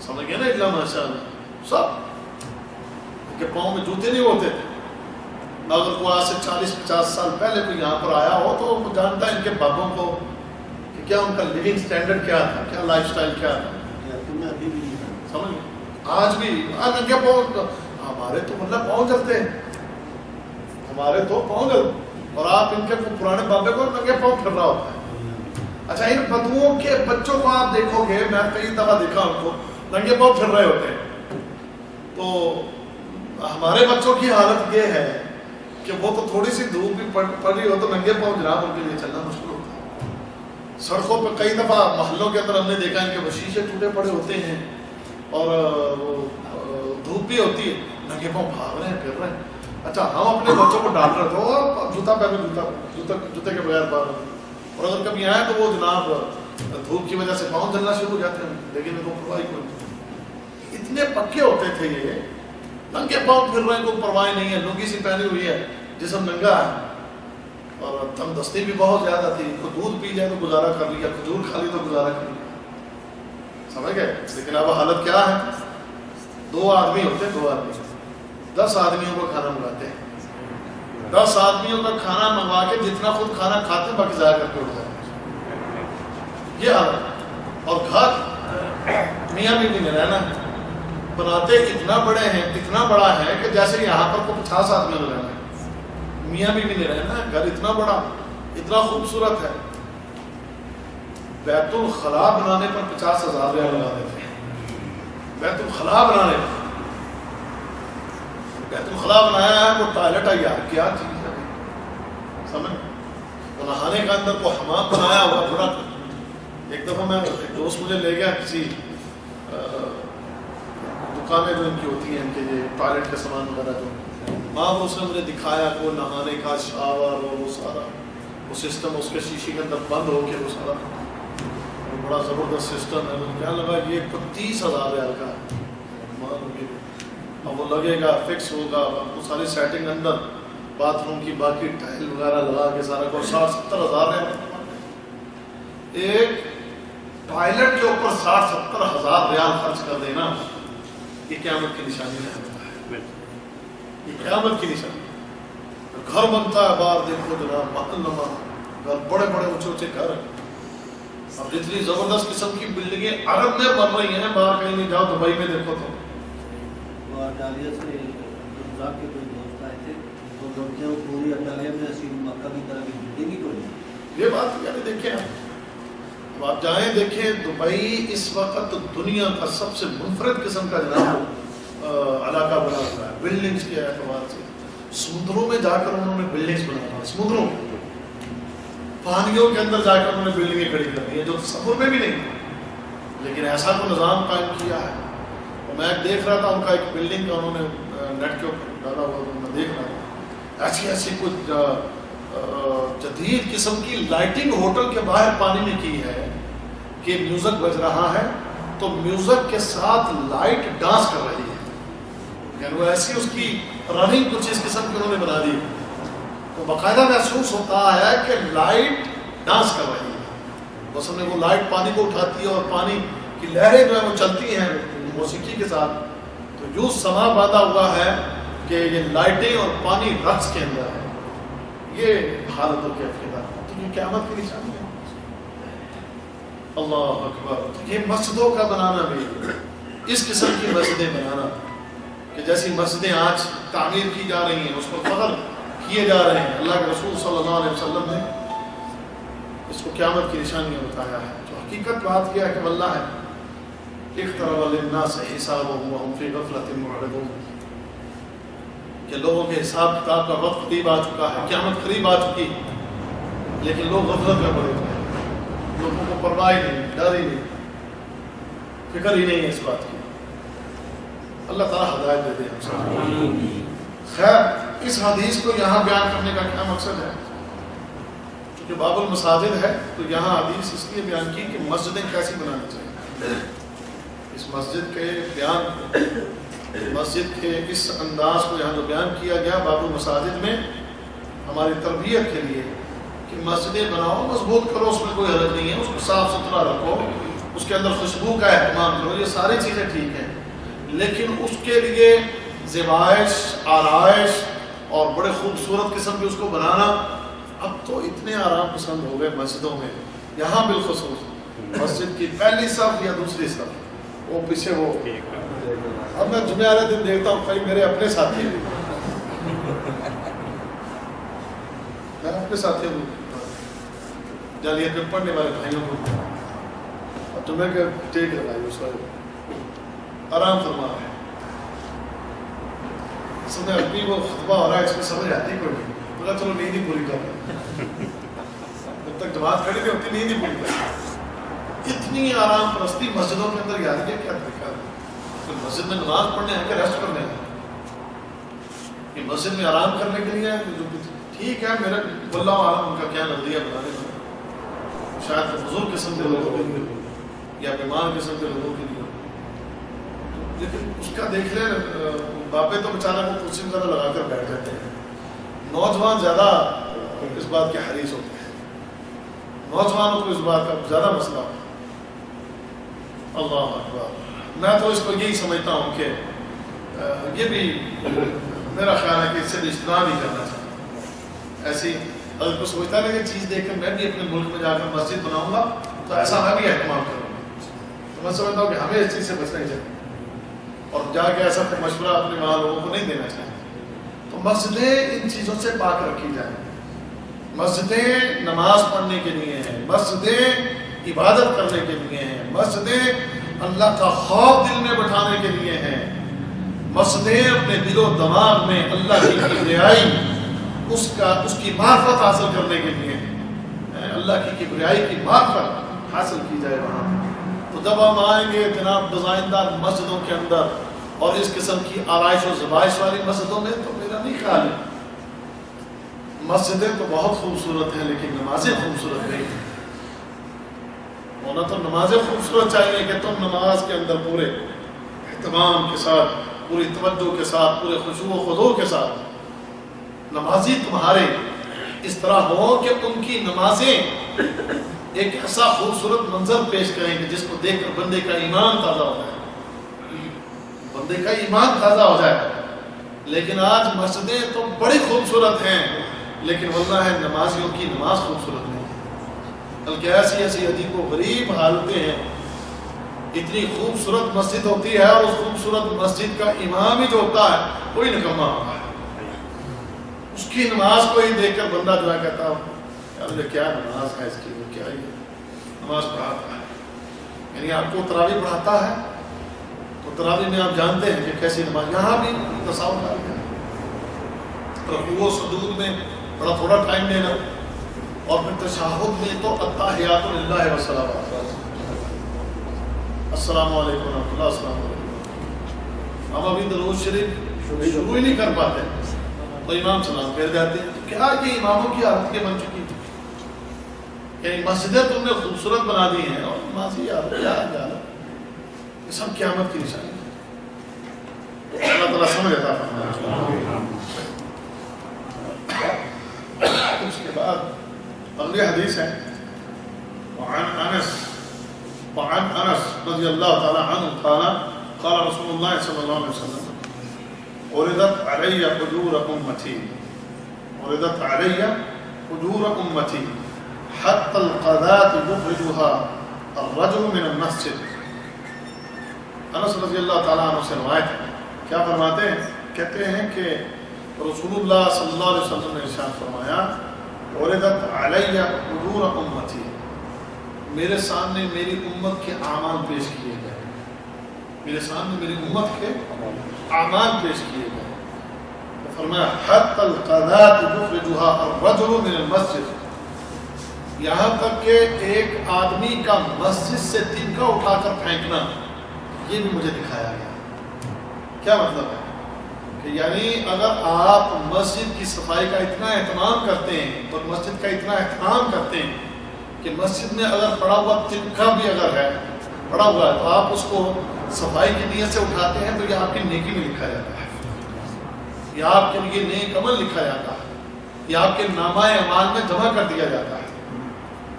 سمجھ گئے نا، الا ماشاء اللہ، سب کے پاؤں میں جوتے نہیں ہوتے تھے۔ اگر کوئی آج سے 40-50 سال پہلے کوئی یہاں پر آیا ہو تو وہ جانتا ہے ان کے بابوں کو کہ کیا ان کا لیونگ سٹینڈرڈ کیا تھا، کیا لائف سٹائل کیا تھا، سمجھ گئے؟ آج بھی ننگے پاؤں، ہمارے تو مطلب پاؤں جلتے ہیں، ہمارے تو پاؤں جلتے، اور آپ ان کے پرانے بابے کو ننگے پاؤں پھر رہا ہوتا ہے۔ اچھا، ان بدوؤں کے بچوں کو آپ دیکھو گے، میں کئی دفعہ دیکھا ان کو ننگے پاؤں پھر رہے ہوتے ہیں، تو ہمارے بچوں کی حالت یہ ہے کہ وہ تو تھوڑی سی دھوپ بھی پڑ رہی ہو تو ننگے پاؤں جناب ان کے لیے چلنا مشکل ہوتا ہے۔ سڑکوں پہ کئی دفعہ محلوں کے اندر ہم نے دیکھا ان کے وہ شیشے ٹوٹے پڑے ہوتے ہیں، اور دھوپ بھی ہوتی ہے، ننگے پاؤں بھاگ رہے ہیں، پھر رہے ہیں۔ اچھا، ہم اپنے بچوں کو ڈانٹ رہے تھے اور جوتا پہنو، جوتے کے بغیر باہر، اور اگر کبھی آئے تو وہ جناب دھوپ کی وجہ سے پاؤں جلنا شروع ہو جاتے ہیں، لیکن ان کو پرواہ کوئی، اتنے پکے ہوتے تھے، یہ ننگے پاؤں پھر رہے ہیں، کوئی پرواہ نہیں ہے، لنگی سی پہنی ہوئی ہے، جسم ننگا ہے، اور تنگ دستی بھی بہت زیادہ تھی، کوئی دودھ پی جائے تو گزارا کر لیا، کھجور کھا لی تو گزارا کر لیا، سمجھ گئے؟ لیکن اب حالت کیا ہے؟ دو آدمی ہوتے ہیں، دو آدمی 10 آدمیوں کو کھانا منگاتے ہیں، 10 آدمیوں کا کھانا منگوا کے جتنا خود کھانا کھاتے ہیں باقی ضائع کر کے اٹھ جاتے ہیں، یہ حالت۔ اور گھر میاں بیوی نے رہنا ہے، بناتے اتنا بڑے ہیں، اتنا بڑا ہے کہ جیسے یہاں پر کو 50 آدمیوں نے رہنا ہے، میاں بیوی نے رہنا ہے، گھر اتنا بڑا، اتنا خوبصورت ہے۔ بیت الخلاء بنانے پر 50,000 ریال لگا دیتے ہیں، بیت الخلاء بنانے پر۔ بیت الخلاء بنایا ہے، وہ ٹوائلٹ ہے یار، کیا چیز ہے سمجھ؟ وہ نہانے کا اندر وہ حمام بنایا ہوا بڑا۔ ایک دفعہ میں ایک دوست مجھے لے گیا کسی دکانیں جو ان کی ہوتی ہیں، ان کے یہ ٹوائلٹ کے سامان وغیرہ جو وہاں پر اس نے مجھے دکھایا کہ وہ نہانے کا شاور اور وہ سارا وہ سسٹم اس کے شیشے کے اندر بند ہو کے وہ سارا بڑا زبردست سسٹم ہے۔ مجھے کیا لگا یہ 30,000 ریال کا ہے، اب وہ لگے گا، فکس ہوگا، وہ ساری سیٹنگ اندر، باتھ روم کی باقی ٹائل وغیرہ لگا کے سارا کو 60-70 ہزار ریال۔ ایک ٹوائلٹ کے اوپر 60-70 ہزار ریال خرچ کر دینا، یہ قیامت کی نشانی ہے، یہ قیامت کی نشانی۔ گھر بنتا ہے باہر دیکھو جناب، محل نما گھر، بڑے بڑے اونچے اونچے گھر، اب جتنی زبردست قسم کی بلڈنگیں عرب میں بن رہی ہیں، باہر کہیں نہیں جاؤ، دبئی میں دیکھو تو اٹالیا سے گجرات کے کوئی دوست آئے تھے، تو لڑکیاں پوری اٹالیا میں ایسی مکہ کی طرح کی بلڈنگ ہی کوئی۔ یہ بات یعنی دیکھیں اب آپ جائیں دیکھیں دبئی اس وقت دنیا کا سب سے منفرد قسم کا جناب علاقہ بنا ہوا ہے بلڈنگز کے اعتبار سے۔ سمندروں میں جا کر انہوں نے بلڈنگز بنائی ہیں، سمندروں میں، پانیوں کے اندر جا کر انہوں نے بلڈنگیں کھڑی کر دی ہیں جو تصور میں بھی نہیں، لیکن ایسا کو نظام قائم کیا ہے۔ اور میں دیکھ رہا تھا ان کا ایک بلڈنگ کا انہوں نے نیٹ کے اوپر ڈالا ہوا، میں دیکھ رہا تھا ایسی ایسی کچھ جدید قسم کی لائٹنگ ہوٹل کے باہر پانی میں کی ہے کہ میوزک بج رہا ہے تو میوزک کے ساتھ لائٹ ڈانس کر رہی ہے، یعنی وہ ایسی اس کی رننگ کچھ اس قسم کی انہوں نے بنا دی، تو باقاعدہ محسوس ہوتا ہے کہ لائٹ ڈانس کر رہی ہے، بس ہم نے وہ لائٹ پانی کو اٹھاتی ہے اور پانی کی لہریں جو ہیں وہ چلتی ہیں موسیقی کے ساتھ، تو یوں سما باندھا ہوا ہے کہ یہ لائٹیں اور پانی رقص کے اندر ہے۔ یہ حالت کی افریقہ، تو یہ قیامت کی نشانی ہے۔ اللہ اکبر۔ یہ مسجدوں کا بنانا بھی، اس قسم کی مسجدیں بنانا کہ جیسی مسجدیں آج تعمیر کی جا رہی ہیں، اس پر فخر کیے جا رہے ہیں، اللہ کے رسول صلی اللہ علیہ وسلم نے اس کو قیامت کی نشانیاں بتایا ہے۔ جو حقیقت بات کیا ہے کہ واللہ ہے اقترب للناس حسابهم وهم في غفلة معرضون، کہ لوگوں کے حساب کتاب کا وقت قریب آ چکا ہے، قیامت قریب آ چکی، لیکن لوگ غفلت میں پڑے ہوئے ہیں، لوگوں کو پرواہ ہی نہیں، ڈر ہی نہیں، فکر ہی نہیں ہے اس بات کی۔ اللہ تعالیٰ ہدایت دے دے ہم سب۔ خیر، اس حدیث کو یہاں بیان کرنے کا کیا مقصد ہے؟ چونکہ باب المساجد ہے تو یہاں حدیث اس لیے بیان کی کہ مسجدیں کیسی بنانی چاہیے۔ اس مسجد کے بیان، مسجد کے اس انداز کو یہاں جو بیان کیا گیا باب المساجد میں ہماری تربیت کے لیے کہ مسجدیں بناؤ، مضبوط کرو، اس میں کوئی حرج نہیں ہے، اس کو صاف ستھرا رکھو، اس کے اندر خوشبو کا اہتمام کرو، یہ ساری چیزیں ٹھیک ہیں، لیکن اس کے لیے زیبائش، آرائش اور بڑے خوبصورت قسم کی اس کو بنانا، اب تو اتنے آرام پسند ہو گئے مسجدوں میں، یہاں بالخصوص مسجد کی پہلی صف یا دوسری صف، وہ پیچھے وہ، اب میں جمعہ والے دن دیکھتا ہوں کئی میرے اپنے ساتھی ہیں، میں اپنے ساتھیوں کو جالیت میں پڑھنے والے بھائیوں کو اور جمعہ کے ٹیک لگائی، اس وقت آرام فرما رہے ہیں، سمجھے ابھی وہ خطبہ ہو رہا ہے، اس میں سمجھ آتی کوئی نہیں، بولا چلو نیند ہی پوری کر رہے ہیں، جب تک جماعت کھڑی نہیں ہوتی نیند ہی پوری کر رہے ہیں۔ اتنی آرام پرستی مسجدوں کے اندر، یاد ہے کیا طریقہ ہے؟ مسجد میں نماز پڑھنے ہیں کہ ریسٹ کرنے ہیں؟ یہ مسجد میں آرام کرنے کے لیے جو ٹھیک ہے، میرے واللہ عالم ان کا کیا نظریہ بتانے کا، شاید بزرگ قسم کے لوگوں کے لیے یا بیمار قسم کے لوگوں کے لیے، لیکن اس کا دیکھ لیں باپے تو بیچارہ وہ کرسی وغیرہ لگا کر بیٹھ جاتے ہیں، نوجوان زیادہ اس بات کے حریص ہوتے ہیں، نوجوانوں کو اس بات کا زیادہ مسئلہ ہے۔ اللہ اکبر۔ میں تو اس کو یہی سمجھتا ہوں کہ یہ بھی میرا خیال ہے کہ اس سے بھی اجتناب ہی کرنا چاہیے. ایسی اگر کوئی سوچتا ہے کہ یہ چیز دیکھ کر میں بھی اپنے ملک میں جا کر مسجد بناؤں گا تو ایسا میں بھی اہتمام کروں گا. تو میں سمجھتا ہوں کہ ہمیں اس چیز سے بچنا ہی چاہیے اور جا کے ایسا مشورہ اپنے وہاں لوگوں کو نہیں دینا چاہیے. تو مسجدیں ان چیزوں سے پاک رکھی جائیں. مسجدیں نماز پڑھنے کے لیے ہیں, مسجدیں عبادت کرنے کے لیے ہیں, مسجدیں اللہ کا خوف دل میں بٹھانے کے لیے ہیں, مسجدیں اپنے دل و دماغ میں اللہ کی کبریائی اس کی معرفت حاصل کرنے کے لیے ہیں. اللہ کی کبریائی کی معرفت حاصل کی جائے وہاں. تو جب ہم آئیں گے جناب ڈیزائن دار مسجدوں کے اندر اور اس قسم کی آرائش و زبائش والی مسجدوں میں, تو میرا نہیں خیال ہے. مسجدیں تو بہت خوبصورت ہیں لیکن نمازیں خوبصورت نہیں ہیں. ہونا تو نمازیں خوبصورت چاہیے کہ تم نماز کے اندر پورے اہتمام کے ساتھ, پوری توجہ کے ساتھ, پورے خشوع و خضوع کے ساتھ نمازی تمہارے اس طرح ہو کہ ان کی نمازیں ایک ایسا خوبصورت منظر پیش کریں کہ جس کو دیکھ کر بندے کا ایمان تازہ ہو جائے, بندے کا ایمان تازہ ہو جائے. لیکن آج مسجدیں تو بڑی خوبصورت ہیں لیکن واللہ ہے نمازیوں کی نماز خوبصورت نہیں ہے. بلکہ ایسی ایسی عجیب و غریب حالتیں ہیں. اتنی خوبصورت مسجد ہوتی ہے اور اس خوبصورت مسجد کا امام ہی جو ہوتا ہے کوئی نکما ہوتا ہے. اس کی نماز کو ہی دیکھ کر بندہ جو ہے کہتا ہوں یار کیا نماز ہے اس کی, وہ کیا یہ نماز پڑھاتا ہے. یعنی آپ کو تراویح پڑھاتا ہے تو تراویح میں آپ جانتے ہیں کہ کیسی نماز. یہاں بھی تصاویر کر گیا رکوع و سجود میں بڑا تھوڑا ٹائم لینا اور پھر تشہد میں تو التحیات للہ والصلوات, السلام علیکم ورحمۃ اللہ, السلام علیکم. ہم ابھی درود شریف شروع ہی نہیں کر پاتے تو امام سلام پھیر جاتے ہیں. کیا یہ اماموں کی عادت کے بن چکی ہے. یعنی مسجدیں تم نے خوبصورت بنا دی ہیں اور نمازی عادت کیا ہے. یہ سب قیامت کی نشانی ہے. اللہ تعالیٰ سمجھ عطا فرمائے. اس کے بعد اگلی حدیث ہے وعن انس رضی اللہ تعالی عنہ قال رسول اللہ صلی اللہ علیہ وسلم عرضت علی حجور امتی حتى القذاة يخرجها الرجل من المسجد. انس رضی اللہ تعالیٰ عنہ سے روایت ہے. کیا فرماتے ہیں؟ کہتے ہیں کہ رسول اللہ صلی اللہ علیہ وسلم نے ارشاد فرمایا عرضت علی حجور امتی, میرے سامنے میری امت کے اعمال پیش کیے گئے. میرے سامنے میری امت کے اعمال پیش کیے گئے. فرمایا حتى القذاة يخرجها الرجل من المسجد, یہاں تک کہ ایک آدمی کا مسجد سے تنکا اٹھا کر پھینکنا یہ بھی مجھے دکھایا گیا. کیا مطلب ہے کہ یعنی اگر آپ مسجد کی صفائی کا اتنا اہتمام کرتے ہیں اور مسجد کا اتنا اہتمام کرتے ہیں کہ مسجد میں اگر پڑا ہوا تنکا بھی اگر ہے پڑا ہوا ہے تو آپ اس کو صفائی کی نیت سے اٹھاتے ہیں تو یہ آپ کی نیکی میں لکھا جاتا ہے, یہ آپ کے لیے نیک عمل لکھا جاتا ہے, یہ آپ کے نامہ اعمال میں جمع کر دیا جاتا ہے.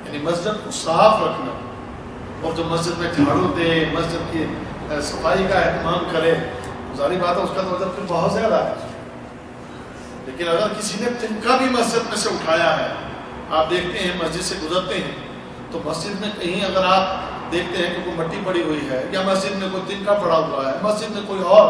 یعنی مسجد کو صاف رکھنا اور جو مسجد میں جھاڑو دے, مسجد کی صفائی کا اہتمام کرے, ظاہری بات ہے اس کا تو وجہ پھر بہت زیادہ ہے. لیکن اگر کسی نے تنکا بھی مسجد میں سے اٹھایا ہے, آپ دیکھتے ہیں مسجد سے گزرتے ہیں تو مسجد میں کہیں اگر آپ دیکھتے ہیں کہ کوئی مٹی پڑی ہوئی ہے یا مسجد میں کوئی تنکا پڑا ہوا ہے, مسجد میں کوئی اور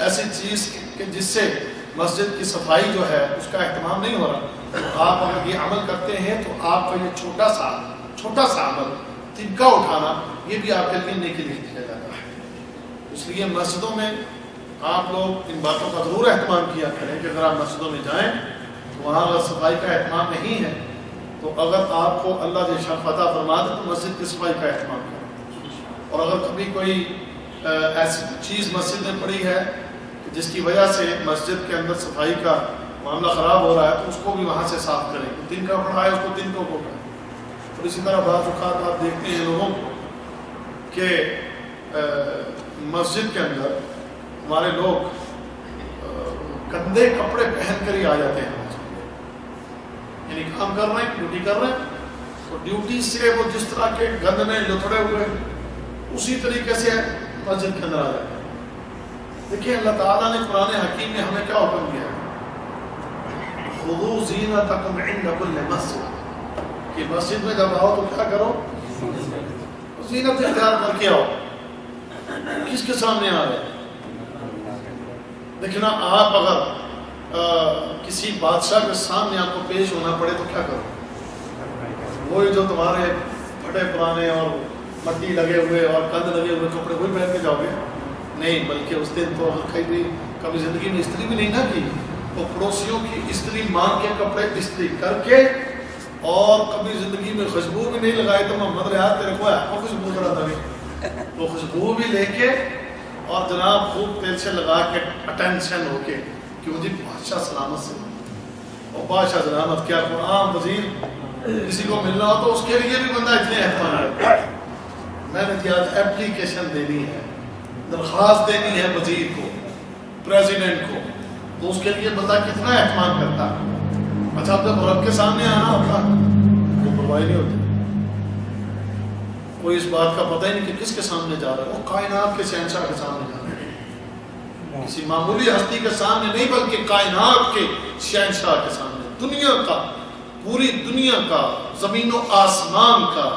ایسی چیز کہ جس سے مسجد کی صفائی جو ہے اس کا اہتمام نہیں ہو رہا, تو آپ اگر یہ عمل کرتے ہیں تو آپ کا یہ چھوٹا سا عمل تنکا اٹھانا یہ بھی آپ کے لیے نیکی لکھ دیا جاتا ہے. اس لیے مسجدوں میں آپ لوگ ان باتوں کا ضرور اہتمام کیا کریں کہ اگر آپ مسجدوں میں جائیں تو وہاں اگر صفائی کا اہتمام نہیں ہے تو اگر آپ کو اللہ جل شان عطا فرما دے تو مسجد کی صفائی کا اہتمام کریں. اور اگر کبھی کوئی ایسی چیز مسجد میں پڑی ہے جس کی وجہ سے مسجد کے اندر صفائی کا معاملہ خراب ہو رہا ہے تو اس کو بھی وہاں سے صاف کریں. دن کا پڑھا ہے اس کو دن کو کریں. اور اسی طرح بعض اوقات آپ دیکھتے ہیں لوگوں کو کہ مسجد کے اندر ہمارے لوگ گندے کپڑے پہن کر ہی آ جاتے ہیں. یعنی کام کر رہے ہیں, ڈیوٹی کر رہے ہیں, تو ڈیوٹی سے وہ جس طرح کے گند میں لتڑے ہوئے اسی طریقے سے مسجد کے اندر آ جاتے ہیں. دیکھیں اللہ تعالیٰ نے قرآن حکیم میں ہمیں کیا حکم دیا ہے؟ خذوا زینتکم عند کل مسجد، کہ مسجد میں جب آؤ تو کیا کرو؟ زینت اختیار کر کے آؤ۔ کس کے سامنے آ رہے ہیں؟ دیکھنا آپ اگر کسی بادشاہ کے سامنے آپ کو پیش ہونا پڑے تو کیا کرو؟ وہی جو تمہارے پھٹے پرانے اور مٹی لگے ہوئے اور کند لگے ہوئے کپڑے وہی پہن کے جاؤ گے؟ نہیں، بلکہ اس دن تو کبھی زندگی میں استری بھی نہیں نہ کی، وہ پڑوسیوں کی استری مانگ کے کپڑے استری کر کے، اور کبھی زندگی میں خوشبو بھی نہیں لگائی تو محمد ریاض تیرے کو ہے وہ خوشبو ذرا دے، وہ خوشبو بھی لے کے اور جناب خوب تیل سے لگا کے اٹینشن ہو کے، کیوں جی بادشاہ سلامت سے، اور بادشاہ سلامت کیا قرآن وزیر کسی کو ملنا ہو تو اس کے لیے بھی بندہ اتنے احتمام کرتا ہے۔ میں نے کیا اپلیکیشن دینی ہے، درخواست دینی ہے وزیر کو، پریزیڈنٹ کو، تو اس کے لیے بندہ کتنا اہتمام کرتا ہے۔ اچھا اب جب رب کے سامنے آنا ہوتا کوئی پرواہ نہیں ہوتی، کوئی اس بات کا پتہ ہی نہیں کہ کس کے سامنے جا رہا ہے، وہ کائنات کے شہنشاہ کے سامنے جا رہا ہے، کسی معمولی ہستی کے سامنے نہیں بلکہ کائنات کے شہنشاہ کے سامنے، دنیا کا، پوری دنیا کا، زمین و آسمان کا،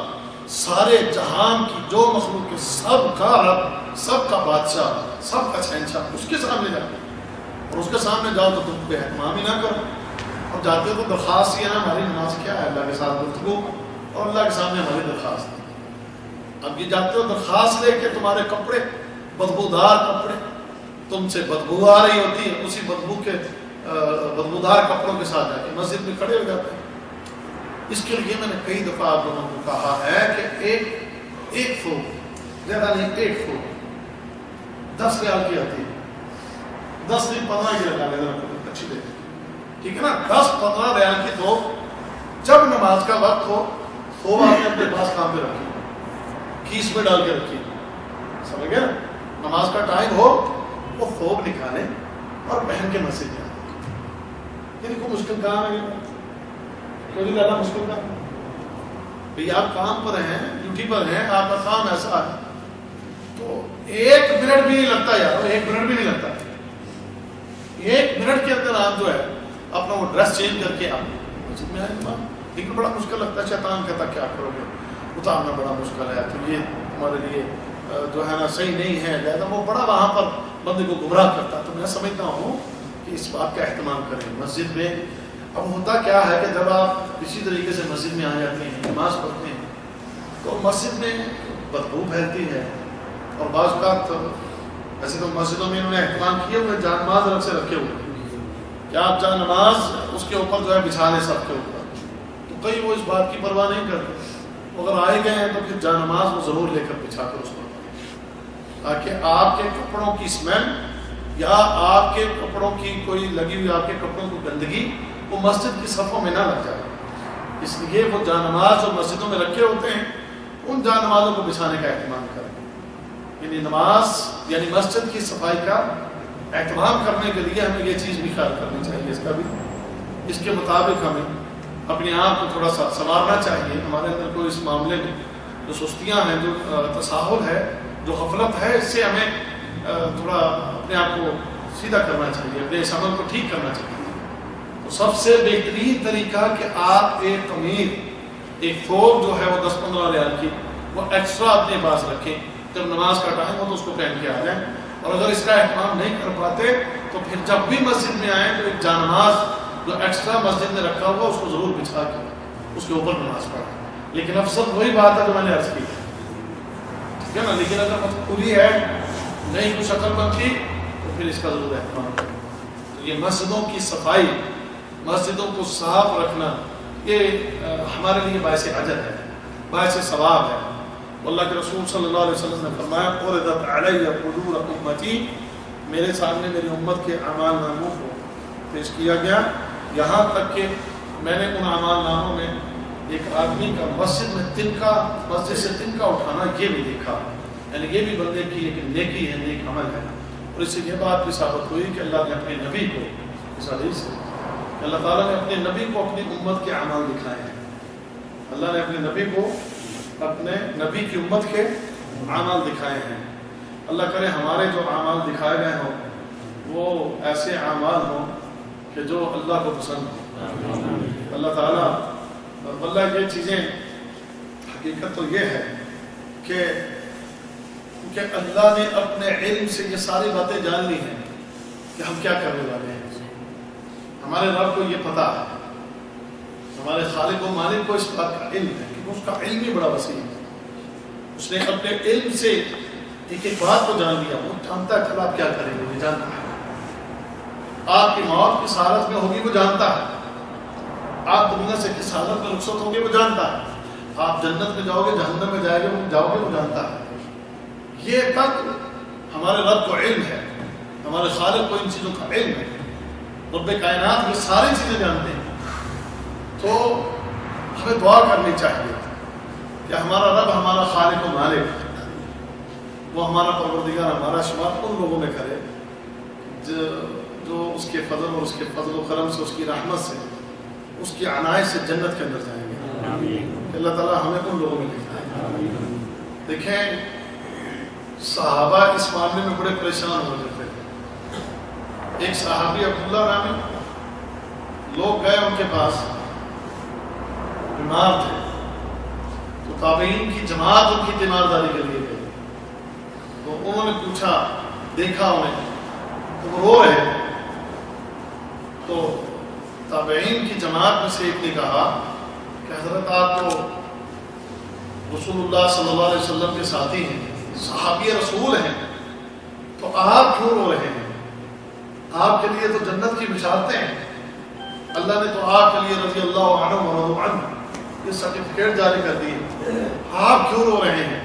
سارے جہان کی جو مخلوق ہے، سب کا رب، سب کا بادشاہ، سب کا شہنشاہ، اس کے سامنے جاؤ، اور اس کے سامنے جاؤ تو تم بے اہتمام ہی نہ کرو، اور جاتے تو درخواست ہی ہے نا ہماری نماز کیا ہے؟ اللہ کے ساتھ گفتگو اور اللہ کے سامنے ہماری درخواست۔ اب یہ جاتے ہو درخواست لے کے، تمہارے کپڑے بدبودار کپڑے، تم سے بدبو آ رہی ہوتی ہے، اسی بدبو کے بدبودار کپڑوں کے ساتھ جا کے مسجد میں کھڑے ہو جاتے ہیں۔ اس کے لیے میں نے کئی دفعہ آپ لوگوں کو کہا ہے کہ ایک فوٹ، زیادہ نہیں، ایک فوٹ 10 ریال کی آتی ہے، 10 نہیں 15 کی لگا لینا اچھی دیتے، ٹھیک ہے نا؟ 10-15 ریال کی تو جب نماز کا وقت ہو تو آپ نے اپنے پاس کام پہ رکھی، کیس میں ڈال کے رکھی، سمجھ گیا؟ نماز کا ٹائم ہو وہ خوب نکالیں اور پہن کے مسجد میں آئیں۔ یعنی کوئی مشکل کام ہے کوئی زیادہ مشکل کام؟ بھئی آپ کام پر ہیں، ڈیوٹی پر ہیں، آپ کا کام ایسا ہے تو 1 منٹ بھی نہیں لگتا یار، 1 منٹ بھی نہیں لگتا، 1 منٹ کے اندر آپ جو ہے اپنا وہ ڈریس چینج کر کے آپ مسجد میں آئیں۔ لیکن بڑا مشکل لگتا ہے، شیطان کہتا کیا کرو گے، اتارنا بڑا مشکل ہے، تو یہ تمہارے لیے جو ہے نا صحیح نہیں ہے، لہذا وہ بڑا وہاں پر بندے کو گمراہ کرتا۔ تو میں سمجھتا ہوں کہ اس بات کا اہتمام کریں مسجد میں۔ اب ہوتا کیا ہے کہ جب آپ اسی طریقے سے مسجد میں آ جاتے ہیں، نماز پڑھتے ہیں، تو مسجد میں بدبو پھیلتی ہے، اور بعض اوقات ویسے تو مسجدوں میں انہوں نے اہتمام کیے ہوئے جان نماز الگ سے رکھے ہوئے کہ آپ جان نماز اس کے اوپر جو ہے بچھا لیں سب کے اوپر، تو کئی وہ اس بات کی پرواہ نہیں کرتے، اگر آئے گئے ہیں تو پھر جان نماز وہ ضرور لے کر بچھا کر اس پر، تاکہ آپ کے کپڑوں کی اسمیل یا آپ کے کپڑوں کی کوئی لگی ہوئی آپ کے کپڑوں کی گندگی وہ مسجد کی صفوں میں نہ لگ جائے۔ اس لیے وہ جان نماز جو مسجدوں میں رکھے ہوتے ہیں ان جان نمازوں کو بچھانے کا اہتمام کریں، یعنی نماز یعنی مسجد کی صفائی کا اہتمام کرنے کے لیے ہمیں یہ چیز بھی خیال کرنی چاہیے، اس کا بھی اس کے مطابق ہمیں اپنے آپ کو تھوڑا سا سنوارنا چاہیے۔ ہمارے اندر کوئی اس معاملے میں جو سستیاں ہیں، جو تساہل ہے، جو غفلت ہے، اس سے ہمیں تھوڑا اپنے آپ کو سیدھا کرنا چاہیے، اپنے اس عمل کو ٹھیک کرنا چاہیے۔ تو سب سے بہترین طریقہ کہ آپ ایک قمیض، ایک فوق جو ہے وہ 10-15 ریال کی وہ ایکسٹرا اپنے پاس رکھیں، جب نماز کا ٹائم ہو تو اس کو پہن کے آ جائیں، اور اگر اس کا اہتمام نہیں کر پاتے تو پھر جب بھی مسجد میں آئیں تو ایک جان نماز جو ایکسٹرا مسجد میں رکھا ہوا اس کو ضرور بچھا کے اس کے اوپر نماز پڑھیں۔ لیکن افسر وہی بات ہے جو میں نے عرض کی، ٹھیک ہے نا؟ لیکن اگر مجبوری ہے، نہیں کچھ عقل مند تھی، تو پھر اس کا ضرور اہتمام کریں۔ تو یہ مسجدوں کی صفائی، مسجدوں کو صاف رکھنا، یہ ہمارے لیے باعث اجر ہے، باعث ثواب ہے۔ اللہ کے رسول صلی اللہ علیہ وسلم نے فرمایا عرضت علی قدور امتی، میرے سامنے میری امت کے اعمال ناموں کو پیش کیا گیا، یہاں تک کہ میں نے ان اعمال ناموں میں ایک آدمی کا مسجد سے تنکا اٹھانا یہ بھی دیکھا، یعنی یہ بھی بندے کی ایک نیکی ہے، نیک عمل ہے۔ اور اس سے یہ بات بھی ثابت ہوئی کہ اللہ نے اپنے نبی کو، اس حدیث سے اللہ تعالیٰ نے اپنے نبی کو اپنی امت کے اعمال دکھائے ہیں، اللہ نے اپنے نبی کو اپنے نبی کی امت کے اعمال دکھائے ہیں۔ اللہ کرے ہمارے جو اعمال دکھائے گئے ہوں وہ ایسے اعمال ہوں کہ جو اللہ کو پسند ہو. اللہ تعالیٰ اللہ یہ چیزیں حقیقت تو یہ ہے کہ اللہ نے اپنے علم سے یہ ساری باتیں جان لی ہیں کہ ہم کیا کرنے والے ہیں. ہمارے رب کو یہ پتہ ہے, ہمارے خالق و مالک کو اس بات کا علم ہے کہ اس کا علم ہی بڑا وسیع ہے. اس نے اپنے علم سے ایک ایک بات کو جان لیا. وہ جانتا ہے کل آپ کیا کریں گے, وہ جانتا ہے. آپ کی موت کس حالت میں ہوگی وہ جانتا ہے. آپ دنیا سے کس حالت میں رخصت ہوں گے وہ جانتا ہے. آپ جنت میں جاؤ گے جہنم میں جاؤ گے وہ جانتا ہے. یہ تک ہمارے رب کو علم ہے, ہمارے خالق کو ان چیزوں کا علم ہے. رب کائنات یہ ساری چیزیں جانتے ہیں. تو ہمیں دعا کرنی چاہیے کہ ہمارا رب, ہمارا خالق و مالک, وہ ہمارا پروردگار, ہمارا شمار ان لوگوں میں کرے جو اس کے فضل اور اس کے فضل و کرم سے, اس کی رحمت سے, اس کی عنایت سے جنت کے اندر جائیں گے. اللہ تعالیٰ ہمیں ان لوگوں میں لکھائے. دیکھیں صحابہ اس معاملے میں بڑے پریشان ہو جاتے تھے. ایک صحابی عبداللہ نامی, لوگ گئے ان کے پاس, بیمار تھے, تو تابعین کی جماعت ان کی تیمارداری کے لیے گئی. تو انہوں نے پوچھا, دیکھا انہیں تو وہ رو رہے. تو تابعین کی جماعت میں سے ایک نے کہا کہ حضرت آپ تو رسول اللہ صلی اللہ علیہ وسلم کے ساتھی ہیں, صحابی رسول ہیں, تو آپ کیوں رو رہے ہیں؟ آپ کے لیے تو جنت کی بشارتیں ہیں. اللہ نے تو آپ کے لیے رضی اللہ عنہ ورضوا عنہ یہ سرٹیفکیٹ جاری کر دی, آپ کیوں رو رہے ہیں؟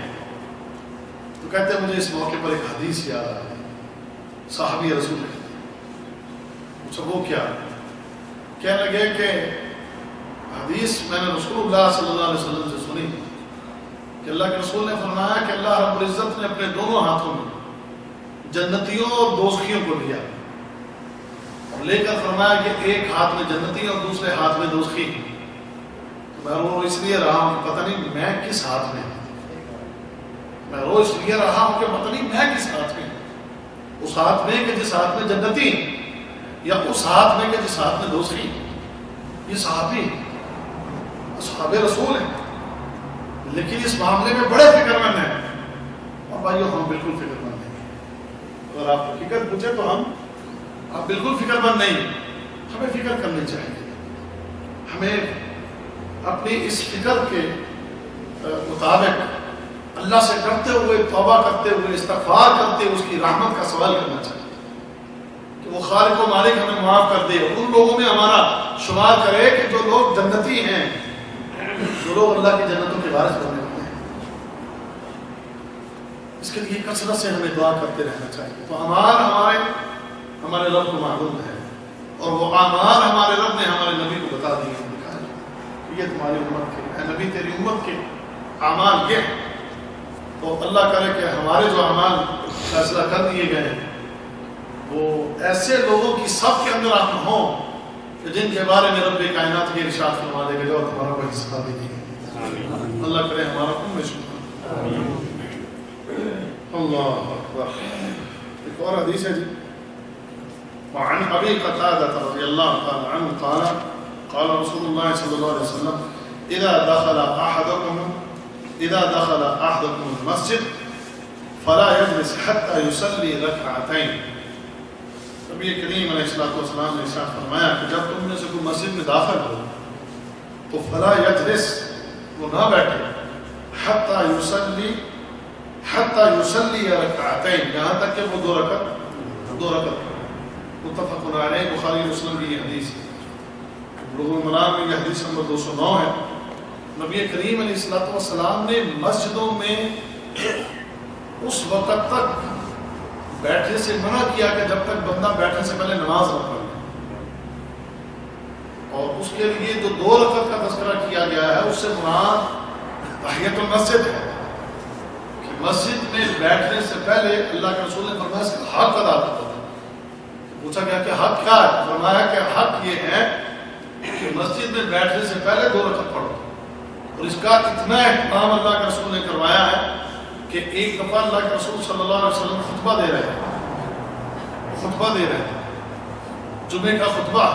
تو کہتے ہیں مجھے اس موقع پر ایک حدیث یاد آ گئی. صحابی رسول ہے. اچھا وہ کیا؟ کہنے لگے کہ حدیث میں نے رسول اللہ صلی اللہ علیہ وسلم سے سنی کہ اللہ کے رسول نے فرمایا کہ اللہ رب العزت نے اپنے دونوں ہاتھوں میں جنتیوں اور دوزخیوں کو لیا, لے کر فرمایا کہ ایک ہاتھ میں جنتی اور دوسرے ہاتھ میں دوزخی. میں رو اس لیے رہا ہوں کہ پتہ نہیں میں کس ہاتھ میں, میں رو اس لیے رہا ہوں کہ پتہ نہیں میں کس ہاتھ میں, اس ہاتھ میں کہ جس ہاتھ میں جنتی یا اس ہاتھ میں کہ جس ہاتھ میں دوزخی. یہ صحابی صحابہ رسول ہیں, لیکن اس معاملے میں بڑے فکر مند ہیں. اور بھائیو ہم بالکل فکر مند نہیں. اگر آپ حقیقت پوچھیں تو آپ بالکل فکر مند نہیں. ہمیں فکر کرنی چاہیے. ہمیں اپنی اس فکر کے مطابق اللہ سے ڈرتے ہوئے, توبہ کرتے ہوئے, استغفار کرتے ہوئے اس کی رحمت کا سوال کرنا چاہیے کہ وہ خالق و مالک ہمیں معاف کر دے, اور ان لوگوں میں ہمارا شمار کرے کہ جو لوگ جنتی ہیں, جو لوگ اللہ کی جنتوں کے وارث بننے والے ہیں. اس کے لیے کثرت سے ہمیں دعا کرتے رہنا چاہیے. تو اعمال ہمارے رب کو معلوم ہے, اور وہ اعمال ہمارے رب نے ہمارے نبی کو بتا دیے, یہ تمہاری امت کے, اے نبی تیری امت کے اعمال یہ ہیں. تو اللہ کرے کہ ہمارے جو اعمال فیصلہ کر دیے گئے ہیں وہ ایسے لوگوں کی صف کے اندر آپ ہوں کہ جن کے بارے میں رب کائنات کی ارشاد فرما دے گا جو تمہارا کوئی حصہ بھی نہیں. اللہ کرے ہمارا کم میں شکر. اللہ اکبر. ایک اور حدیث ہے جی, وعن ابی قتادہ رضی اللہ تعالی عنہ قال قال رسول الله صلى الله عليه وسلم إذا دخل أحدكم المسجد فلا يجلس حتى يصلي ركعتين. نبی کریم علیہ السلام نے ارشاد فرمایا کہ جب تم میں سے کوئی مسجد میں داخل ہو تو فلا یجلس, وہ نہ بیٹھے, حتى يصلي ركعتين, یہاں تک کہ وہ دو رکعت. متفق علیہ, بخاری مسلم کی یہ حدیث ہے. بلوغ المرام میں یہ حدیث نمبر 209 ہے. نبی کریم علیہ السلام نے مسجدوں میں اس وقت تک بیٹھنے سے منع کیا کہ جب تک بندہ بیٹھنے سے پہلے نماز نہ پڑھ لے. اور اس کے لیے جو 2 رکعت کا تذکرہ کیا گیا ہے اس سے مراد تحیۃ المسجد ہے کہ مسجد میں بیٹھنے سے پہلے اللہ کے رسول نے فرمایا اس کا حق ادا کرو. پوچھا گیا کہ حق کیا ہے؟ فرمایا کہ حق یہ ہے کہ مسجد میں بیٹھنے سے پہلے 2 رکعت پڑھو. اور اس کا اتنا اہتمام اللہ کے رسول نے کروایا ہے کہ ایک دفعہ اللہ کے رسول صلی اللہ علیہ وسلم خطبہ دے رہے ہیں جمعے کا خطبہ،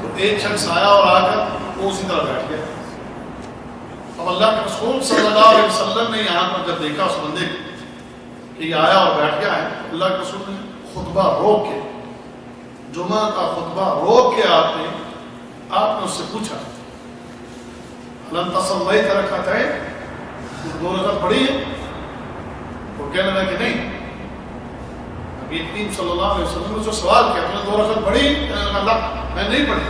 تو ایک شخص آیا اور آ کر وہ اسی طرح بیٹھ گیا۔ اب اللہ کے رسول صلی اللہ علیہ وسلم نے یہاں پر جب دیکھا اس بندے کو کہ یہ آیا اور بیٹھ گیا ہے، اللہ کے رسول نے خطبہ روک کے، جمعہ کا خطبہ روک کے آپ نے اس سے پوچھا لن تصلیت رکعتین، دو رکعت پڑھی ہے؟ وہ کہنے لگا کہ نہیں۔ نبی کریم صلی اللہ علیہ وسلم نے جو سوال کیا تم نے دو رکعت پڑھی؟ کہنے لگا اللہ میں نہیں پڑھی۔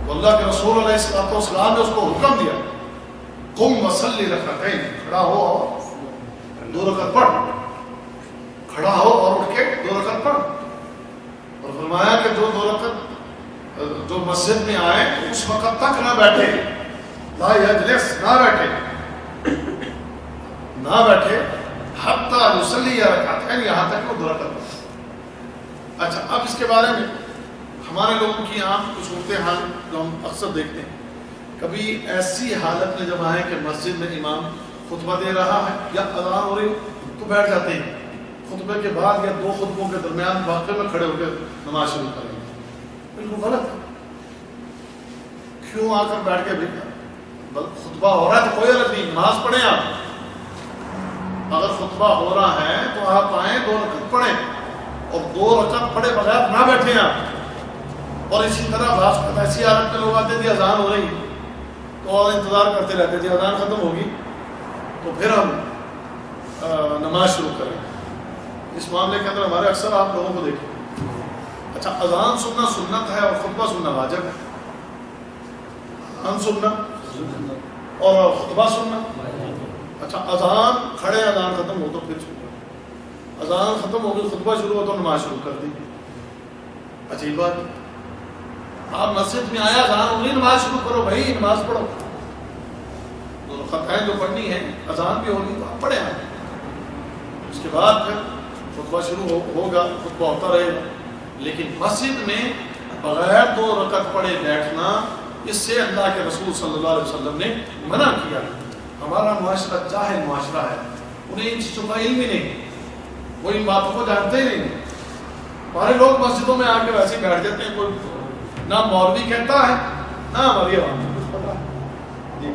تو اللہ کے رسول علیہ السلام نے اس کو حکم دیا قم وصلی رکعتین، کھڑا ہو اور دو رکعت پڑھ، کھڑا ہو اور اٹھ کے دو رکعت پڑھ۔ اور فرمایا کہ جو دو رکعت جو مسجد میں آئے اس وقت تک نہ بیٹھے، لا یجلس، نہ بیٹھے حتی یصلی رکعتین، یہاں تک وہ دو رکعت پڑھے۔ اچھا، اب اس کے بارے میں ہمارے لوگوں کی عام کچھ صورتحال جو ہم اکثر دیکھتے ہیں، کبھی ایسی حالت میں جب آئے کہ مسجد میں امام خطبہ دے رہا ہے یا اذان ہو رہی تو بیٹھ جاتے ہیں، خطبے کے بعد یا دو خطبوں کے درمیان واقعے میں کھڑے ہو کے نماز شروع کریں گے، بالکل غلط ہے۔ کیوں آ کر بیٹھ کے بھیجا؟ خطبہ ہو رہا ہے تو کوئی غلط نہیں، نماز پڑھیں آپ۔ اگر خطبہ ہو رہا ہے تو آپ آئیں، دو رکعت پڑھیں، اور دو رکعت پڑھے بغیر نہ بیٹھیں آپ۔ اور اسی طرح بعض ایسی حالت میں لوگ آتے تھے اذان ہو رہی ہے تو اور انتظار کرتے رہتے تھے، اذان ختم ہوگی تو پھر ہم نماز شروع کریں۔ اس معاملے کے اندر ہمارے اکثر آپ لوگوں کو دیکھیں، اچھا اذان سننا سنت ہے اور خطبہ سننا واجب ہے۔ اذان سننا اور خطبہ سننا، اچھا اذان کھڑے، اذان ختم ہو تو پھر شروع، اذان ختم ہو گئی خطبہ شروع ہو تو نماز شروع کر دی۔ عجیب بات، آپ مسجد میں آیا اذان ہو گئی نماز شروع کرو بھائی، نماز پڑھو، دو رکعتیں جو پڑھنی ہے، اذان بھی ہوگی تو آپ پڑھیں آپ، اس کے بعد پھر خطبہ شروع ہوگا، خطبہ ہوتا رہے گا۔ لیکن مسجد میں بغیر دو رکعت پڑھے بیٹھنا، اس سے اللہ کے رسول صلی اللہ علیہ وسلم نے منع کیا۔ ہمارا معاشرہ جاہل معاشرہ ہے، انہیں ان چیزوں کا علم ہی نہیں، وہ ان باتوں کو جانتے ہی نہیں۔ ہمارے لوگ مسجدوں میں آ کے ویسے بیٹھ جاتے ہیں، کوئی نہ مولوی کہتا ہے نہ ہماری عوام کو کچھ پتا جی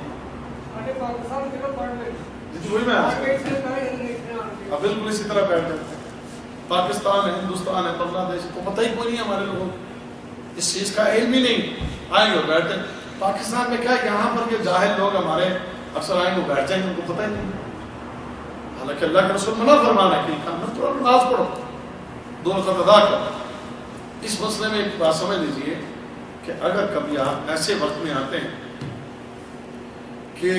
وہی میں اب بالکل اسی طرح بیٹھ جاتے ہیں۔ پاکستان ہے، ہندوستان ہے، بنگلہ دیش، تو پتہ ہی کوئی نہیں ہمارے لوگوں کو، اس چیز کا علم ہی نہیں، آئیں گے بیٹھتے ہیں۔ پاکستان میں کیا یہاں پر کے جاہل لوگ ہمارے اکثر آئیں گے بیٹھ جائیں گے، ان کو پتہ ہی نہیں، حالانکہ اللہ کے رسول منع فرمانا کہ نماز پڑھو، دو رکعت ادا کرو۔ اس مسئلے میں ایک بات سمجھ لیجئے کہ اگر کبھی آپ ایسے وقت میں آتے ہیں کہ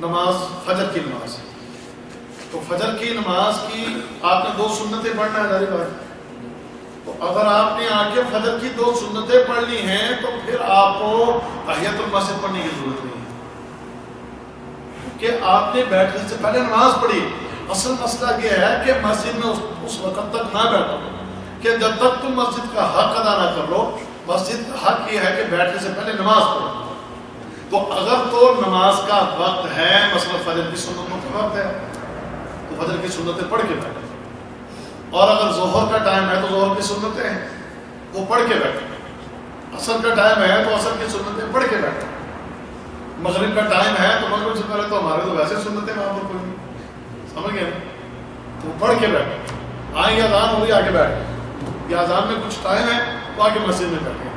نماز فجر کی نماز ہے، تو فجر کی نماز کی آپ نے دو سنتیں پڑھنا ہے ظاہر بات، تو اگر آپ نے آ کے فجر کی دو سنتیں پڑھ لی ہیں تو پھر آپ کو تحیۃ المسجد پڑھنے کی ضرورت نہیں ہے، کیونکہ آپ نے بیٹھنے سے پہلے نماز پڑھی۔ اصل مسئلہ یہ ہے کہ مسجد میں اس وقت تک نہ بیٹھو کہ جب تک تم مسجد کا حق ادا نہ کر لو۔ مسجد کا حق یہ ہے کہ بیٹھنے سے پہلے نماز پڑھو۔ تو اگر تو نماز کا وقت ہے، مثلا فجر کی سنتوں کا وقت ہے، تو فجر کی سنتیں پڑھ کے بیٹھے، اور اگر ظہر کا ٹائم ہے تو ظہر کی سنتیں ہیں وہ پڑھ کے بیٹھے، عصر کا ٹائم ہے تو عصر کی سنتیں پڑھ کے بیٹھے، مغرب کا ٹائم ہے تو مغرب سے پہلے تو ہمارے تو ویسے سنتیں وہاں پر کوئی نہیں، سمجھ گئے، تو پڑھ کے بیٹھے، آئیں یا اذان ہو رہی آگے بیٹھے، یا اذان میں کچھ ٹائم ہے تو آگے مسجد میں بیٹھے۔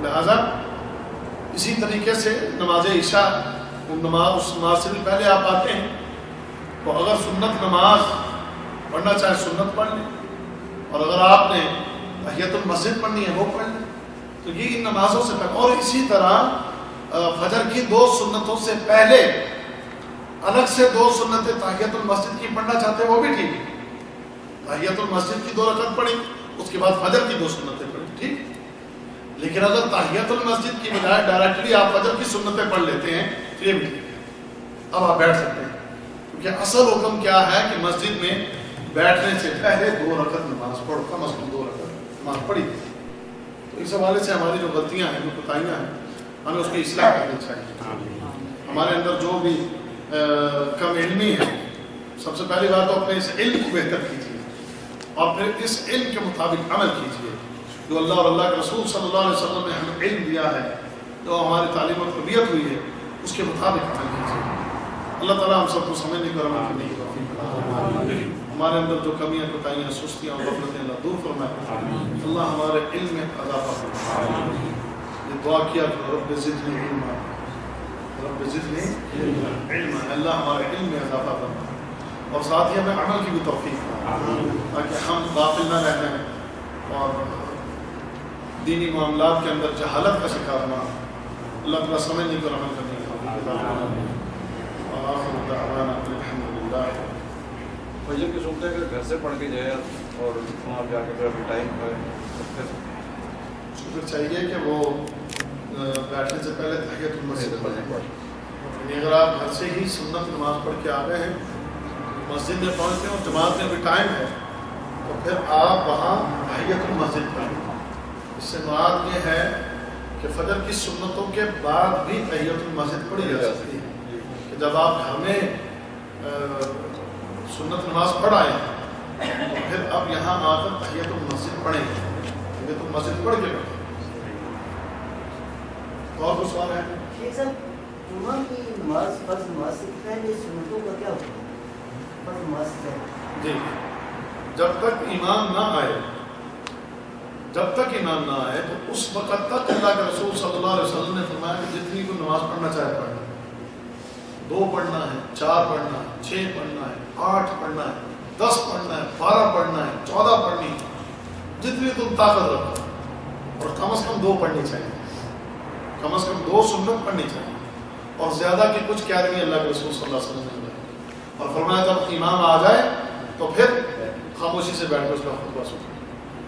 لہٰذا اسی طریقے سے نماز عشاء، اس نماز سے بھی پہلے آپ آتے ہیں تو اگر سنت نماز پڑھنا چاہے سنت پڑھ لیں، اور اگر آپ نے تحیۃ المسجد پڑھنی ہے وہ پڑھ لیں، تو یہ ان نمازوں سے پہلے۔ اور اسی طرح فجر کی دو سنتوں سے پہلے الگ سے دو سنتیں تحیۃ المسجد کی پڑھنا چاہتے ہیں وہ بھی ٹھیک ہے، تحیۃ المسجد کی دو رکعت پڑھی، اس کے بعد فجر کی دو سنتیں پڑھی، ٹھیک۔ لیکن اگر تحیۃ المسجد کی بجائے ڈائریکٹلی آپ فجر کی سنتیں پڑھ لیتے ہیں تو یہ بھی ٹھیک ہے، اب آپ بیٹھ سکتے ہیں، کیونکہ اصل حکم کیا ہے کہ مسجد میں بیٹھنے سے پہلے دو رکعت نماز پڑھو، کم از کم دو رکعت نماز پڑھی۔ تو اس حوالے سے ہماری جو غلطیاں ہیں، جو کوتاہیاں ہیں، ہمیں اس کی اصلاح کرنی چاہیے۔ ہمارے اندر جو بھی کم علمی ہے، سب سے پہلی بات تو اپنے اس علم کو بہتر کیجیے اور پھر اس علم کے مطابق عمل کیجیے جو اللہ اور اللہ کے رسول صلی اللہ علیہ وسلم نے ہمیں علم دیا ہے، جو ہماری تعلیم اور تربیت ہوئی ہے، اس کے مطابق عمل کیجیے۔ اللہ تعالیٰ ہم سب کو سمجھنے کو عمل کرنے کی توفیق عطا، ہمارے اندر جو کمیاں کوتاہیاں سستیاں اور غفلتیں اللہ دور فرمائے، اللہ ہمارے علم میں اضافہ فرمائے۔ یہ دعا کیا کہ رب زدنی علما، رب زدنی علما، اللہ ہمارے علم میں اضافہ فرمائے اور ساتھ ہی ہمیں عمل کی بھی توفیق فرمائے تاکہ ہم غافل نہ رہ جائیں اور دینی معاملات کے اندر جہالت کا شکار نہ ہوں۔ اللہ تعالیٰ سمجھنے کو عمل کرنے کی توفیق عطا فرمائے۔ وآخر دعوانا الحمدللہ۔ یہ کہ سنتے ہیں کہ گھر سے پڑھ کے جائے اور وہاں جا کے پھر ٹائم ہے شکر چاہیے کہ وہ بیٹھنے سے پہلے تحیۃ المسجد پڑھیں۔ یعنی اگر آپ گھر سے ہی سنت نماز پڑھ کے آ گئے ہیں، مسجد میں پہنچتے ہیں اور جماعت میں بھی ٹائم ہے، تو پھر آپ وہاں تحیۃ المسجد پڑھیں۔ اس سے مراد یہ ہے کہ فجر کی سنتوں کے بعد بھی تحیۃ المسجد پڑھی جا سکتی ہے کہ جب آپ گھر میں سنت نماز پڑھ آئے ہیں تو پھر اب یہاں آ کر تحیۃ المسجد پڑھیں گے، تحیۃ المسجد پڑھ کے بیٹھیں۔ اور کچھ سوال ہے؟ شیخ صاحب، جمعہ کی نماز فرض نماز سے پہلے سنتوں کا کیا ہوتا ہے؟ فرض نماز سے پہلے جی، جب تک امام نہ آئے، جب تک امام نہ آئے تو اس وقت تک اللہ کے رسول صلی اللہ علیہ وسلم نے فرمایا کہ جتنی کوئی نماز پڑھنا چاہے پڑھنا، 2 پڑھنا ہے، 4 پڑھنا ہے، 6 پڑھنا ہے، 8 پڑھنا ہے، 10 پڑھنا ہے، 12 پڑھنا ہے، 14 پڑھنی ہے، جتنی تم طاقت رکھو، اور کم از کم 2 پڑھنی چاہیے، کم از کم 2 سنت پڑھنی چاہیے، اور زیادہ کی کچھ کیا نہیں اللہ کے رسول صلی اللہ علیہ وسلم نے بتایا، اور فرمایا جب امام آ جائے تو پھر خاموشی سے بیٹھ کر اس کا خطبہ سنو،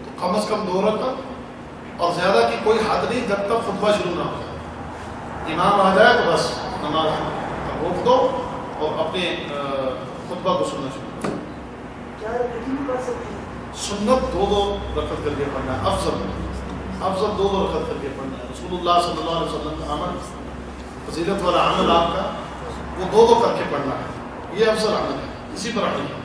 تو کم از کم 2 رکعت، اور زیادہ کی کوئی حد نہیں جب تک خطبہ شروع نہ ہو جائے۔ امام آ جائے تو بس نماز روک دو اور اپنے خطبہ کو سننا شروع کرو۔ کیا رکعت بھی پڑھ سکتے ہیں؟ سنت 2 رکعت کر کے پڑھنا ہے، افضل 2 رکعت کر کے پڑھنا ہے۔ رسول اللہ صلی اللہ علیہ وسلم کا عمل، فضیلت والا عمل آپ کا وہ 2 کر کے پڑھنا ہے، یہ افضل عمل ہے، اسی پر عمل ہے۔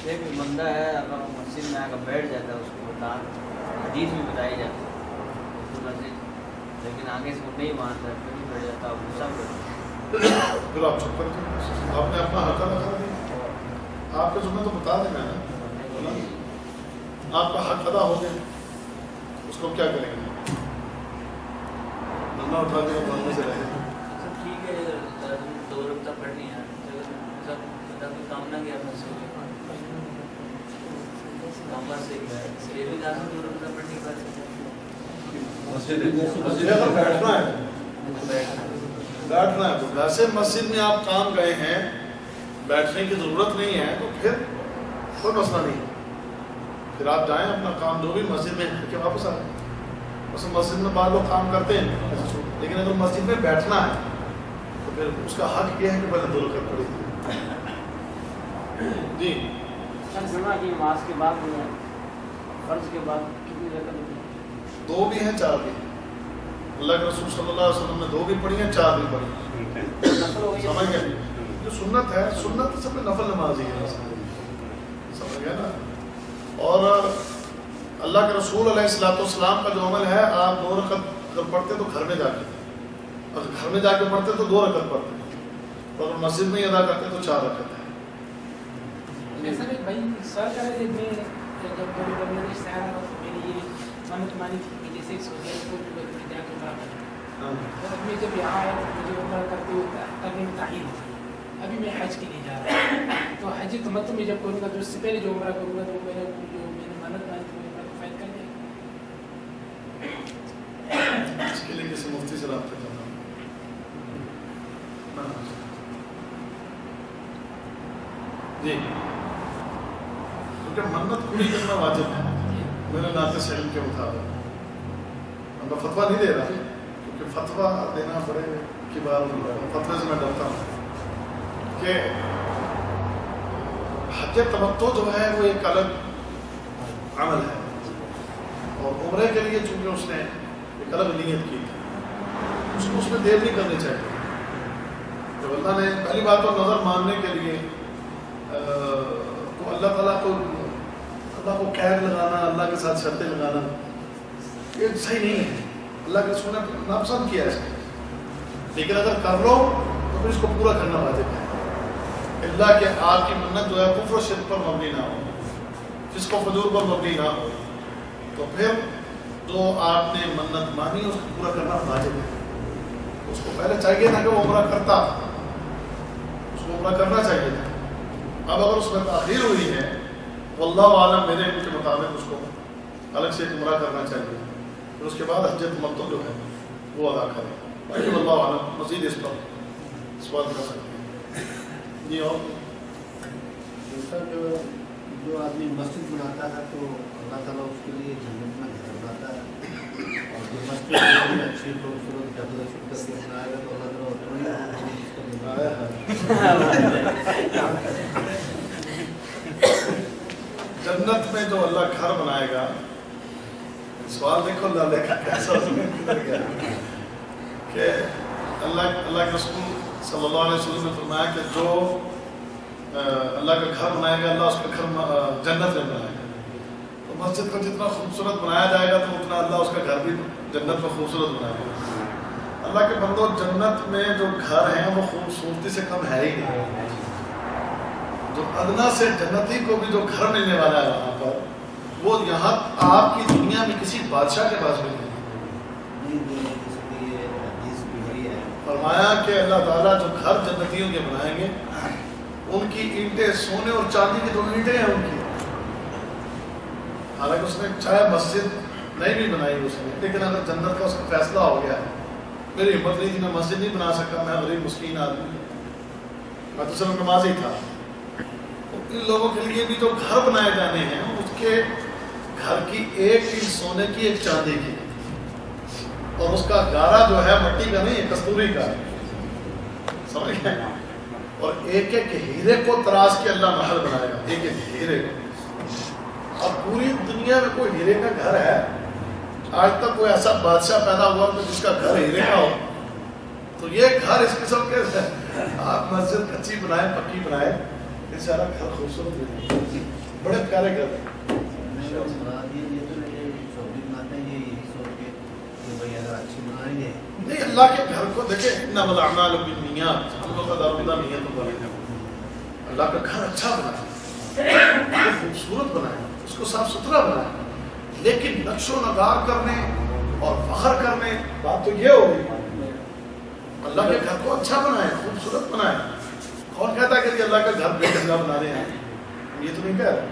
ایک بندہ ہے اگر مسجد میں آ کر بیٹھ جاتا ہے، اس کو بتا حدیث میں بتائی جاتی ہے مسجد، لیکن آگے سے وہ نہیں مانتا ہے، پھر بھی بیٹھ جاتا ہے، غصہ کرتا پھر آپ چپ کر کے آپ نے اپنا حق ادا کر دیا، آپ کے ذمہ تو بتا دینا ہے نا، آپ کا حق ادا ہو گیا، اس کو کیا کریں گے؟ بندہ اٹھا کے بندے سے رہے۔ سب ٹھیک ہے، 2 رکعت پڑھنی ہے، سب کام نہ کیا مسجد سے بھی جانا 2 رکعت پڑھنی پڑتی مسجد اگر بیٹھنا ہے تو ویسے مسجد میں آپ کام گئے ہیں، بیٹھنے کی ضرورت نہیں ہے تو پھر کوئی مسئلہ نہیں ہے، پھر آپ جائیں اپنا کام جو بھی مسجد میں کر کے واپس آ جائیں۔ بس مسجد میں بعض لوگ کام کرتے ہیں، لیکن اگر مسجد میں بیٹھنا ہے تو پھر اس کا حق یہ ہے کہ پہلے 2 رکعت پڑھی جی۔ جمعہ کی نماز کے بعد فرض کے بعد کتنی رکعت ہوتی ہے؟ 2 بھی ہیں، 4 بھی ہیں۔ اللہ کے رسول صلی اللہ علیہ وسلم نے 2 بھی پڑھی ہیں، 4 بھی پڑھی ہیں، سمجھ گئے؟ جو سنت ہے، سنت سب نفل نماز ہی ہے، سمجھ گئے نا؟ اور اللہ کے رسول علیہ السلام کا جو عمل ہے، آپ 2 رکعت اگر پڑھتے تو گھر میں جا کے، اگر گھر میں جا کے پڑھتے تو 2 رکعت پڑھتے، اور مسجد میں ادا کرتے تو 4 رکعت ہے۔ ایسا بھی بھائی سوال کر رہے تھے، میں جب بڑی بڑی اشتہار ہوا تو میں نے یہ منت مانی تھی کہ جیسے سعودی عرب میں جا کے عمرہ کرنا، اور میں جب یہاں آیا تو مجھے عمرہ کرتے ہوئے کرنے میں تعین تھی، ابھی میں حج کے لیے جا رہا ہوں، تو حج تمتع میں جب کروں گا تو اس سے پہلے جو عمرہ کروں گا تو میں نے منت مانی تھی عمرہ کو فائد کر دیا۔ اس کے لیے کسی مفتی سے رابطہ کرنا جی، کیونکہ منت پوری کرنا واجب ہے میرے ناقص علم کے مطابق۔ میں فتویٰ نہیں دے رہا کیونکہ فتویٰ دینا بڑے کی بات نہیں ہے، فتوے سے میں ڈرتا ہوں کہ حج تمتع جو ہے وہ ایک الگ عمل ہے، اور عمرے کے لیے چونکہ اس نے ایک الگ نیت کی تھی، اس کو اس میں دیر نہیں کرنی چاہیے. جب اللہ نے پہلی بات تو نظر ماننے کے لیے تو اللہ تعالیٰ کو قید لگانا، اللہ کے ساتھ شرطیں لگانا یہ صحیح نہیں ہے. اللہ کے رسول نے ناپسند کیا ہے. لیکن اگر کر لو تو پھر اس کو پورا کرنا واجب ہے. اللہ کہ آپ کی منت جو ہے کفر و شرک پر مبنی نہ ہو، فسق و فجور پر مبنی نہ ہو، تو پھر جو آپ نے منت مانی اس کو پورا کرنا واجب ہے. اس کو پہلے چاہیے تھا کہ وہ عمرہ کرتا، اس کو عمرہ کرنا چاہیے تھا. اب اگر اس میں تاخیر ہوئی ہے واللہ عالم میرے علم کے مطابق اس کو الگ سے عمرہ کرنا چاہیے، پھر اس کے بعد حج تمتع جو ہے وہ ادا کرے. باقی واللہ عالم مزید اس پر سوال کر سکتے ہیں. جی اور سر جو آدمی مسجد بناتا ہے تو اللہ تعالیٰ اس کے لیے جنت میں گھر بناتا ہے، اور جو مسجد اچھی خوبصورت ڈیکوریشن کر کے بنائے گا تو اللہ تعالیٰ جنت میں جو اللہ گھر بنائے گا، سوال دیکھو اللہ کا کیسا کہ اللہ کے رسول صلی اللہ علیہ وسلم نے فرمایا کہ جو اللہ کا گھر بنائے گا اللہ اس کا گھر جنت میں بنائے گا. تو مسجد کو جتنا خوبصورت بنایا جائے گا تو اتنا اللہ اس کا گھر بھی جنت میں خوبصورت بنائے گا. اللہ کے بندوں جنت میں جو گھر ہیں وہ خوبصورتی سے کم ہے ہی نہیں. جو ادنا سے جنتی کو بھی جو گھر ملنے والا ہے وہاں پر، وہ یہاں آپ کی دنیا میں کسی بادشاہ کے پاس بھی نہیں. فرمایا کہ اللہ تعالیٰ جو گھر جنتیوں کے بنائیں گے ان کی اینٹیں سونے اور چاندی کی جو اینٹیں ہیں ان کی، حالانکہ اس نے چاہے مسجد نہیں بھی بنائی اس نے، لیکن اگر جنت کا اس کا فیصلہ ہو گیا ہے، میری ہمت نہیں تھی میں مسجد نہیں بنا سکا، میں غریب مسکین آدمی، میں تو صرف نمازی تھا. ان لوگوں کے لیے بھی جو گھر بنائے جانے ہیں اس کے گھر کی ایک اینٹ سونے کی ایک چاندی کی، اور اس کا گارا جو ہے مٹی کا نہیں ہے کستوری کا، سمجھ گئے؟ اور ایک ایک ہیرے کو تراش کے اللہ محل بنائے گا، ایک ایک ہیرے کو. اب پوری دنیا میں کوئی ہیرے کا گھر ہے؟ آج تک کوئی ایسا بادشاہ پیدا ہوا تو جس کا گھر ہیرے کا ہو؟ تو یہ گھر اس قسم کے آپ مسجد کچی بنائے پکی بنائے، یہ سارا گھر خوبصورت ہے، بڑے پیارے گھر ہیں. نہیں اللہ کے گھر کو دیکھیں انما الاعمال بالنیات، ہم لوگ کا دارالمدار نیتوں پر ہے. اللہ کا گھر اچھا بنائے، خوبصورت بنائے، اس کو صاف ستھرا بنائے، لیکن نقش و نگار کرنے اور فخر کرنے بات تو یہ ہوگی. اللہ کے گھر کو اچھا بنائے، خوبصورت بنائے. کون کہتا ہے کہ اللہ کا گھر بے ڈھنگا بنا رہے ہیں؟ یہ تو نہیں کہہ رہے.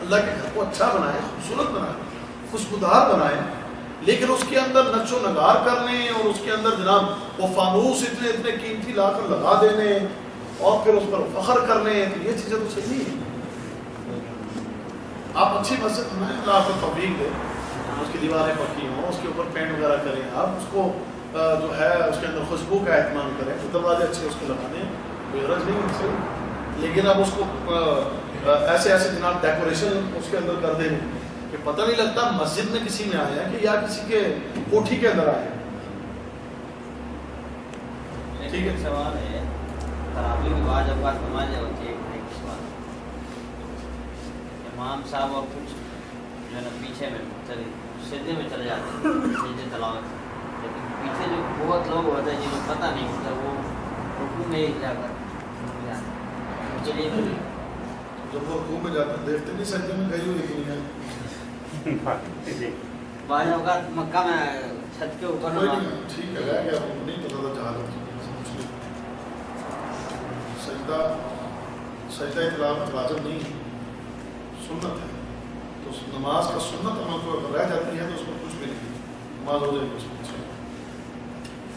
اللہ کے گھر کو اچھا بنائے، خوبصورت بنائے، خوشبودار بنائے، لیکن اس کے اندر نقش و نگار کرنے اور اس کے اندر جناب وہ فانوس اتنے اتنے قیمتی لا کر لگا دینے اور پھر اس پر فخر کرنے، تو یہ چیزیں تو صحیح نہیں ہیں. آپ اچھی مسجد بنائیں، اللہ آپ کو توفیق دے، اس کی دیواریں پکی ہوں، اس کے اوپر پینٹ وغیرہ کریں، آپ اس کو جو ہے اس کے اندر خوشبو کا اہتمام کریں، دروازے اچھے اس کے لگانے، کوئی غرض نہیں ہے. لیکن اب اس کو ایسے ایسے جناب ڈیکوریشن اس کے اندر کر دیں کہ پتہ نہیں لگتا مسجد میں کسی میں آیا کہ یا کسی کے کوٹھی کے اندر آیا. ٹھیک ہے. سوال ہے تراویح کے بعد جب بات نماز ہوتی ہے، ایک سوال امام صاحب اور کچھ جو ہے نا پیچھے میں سجدے میں چلے جاتے ہیں، سجدے تلاوت، لیکن پیچھے جو بہت لوگ ہوتے ہیں جنہیں پتہ نہیں ہوتا وہ رکوع میں جا کر چلیے جب وہ رکوع میں جاتے ہیں دیکھتے نہیں سجدے میں گئی ہوئی دنیا. بعض اوقات مکہ میں چھت کے اوپر نماز ٹھیک ہے کہ آپ کو نہیں پتا تھا جہالت. سجدہ تلاوت واجب نہیں ہے، سنت ہے. تو نماز کا سنت عمل کو اگر رہ جاتی ہے تو اس میں کچھ بھی نہیں، نماز ہو جائے گی اس میں.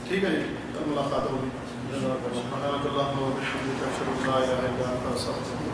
ٹھیک ہے جی، کل ملاقات ہوگی. سبحانک اللہم و بحمدک اشہد ان لا الہ الا انت استغفرک.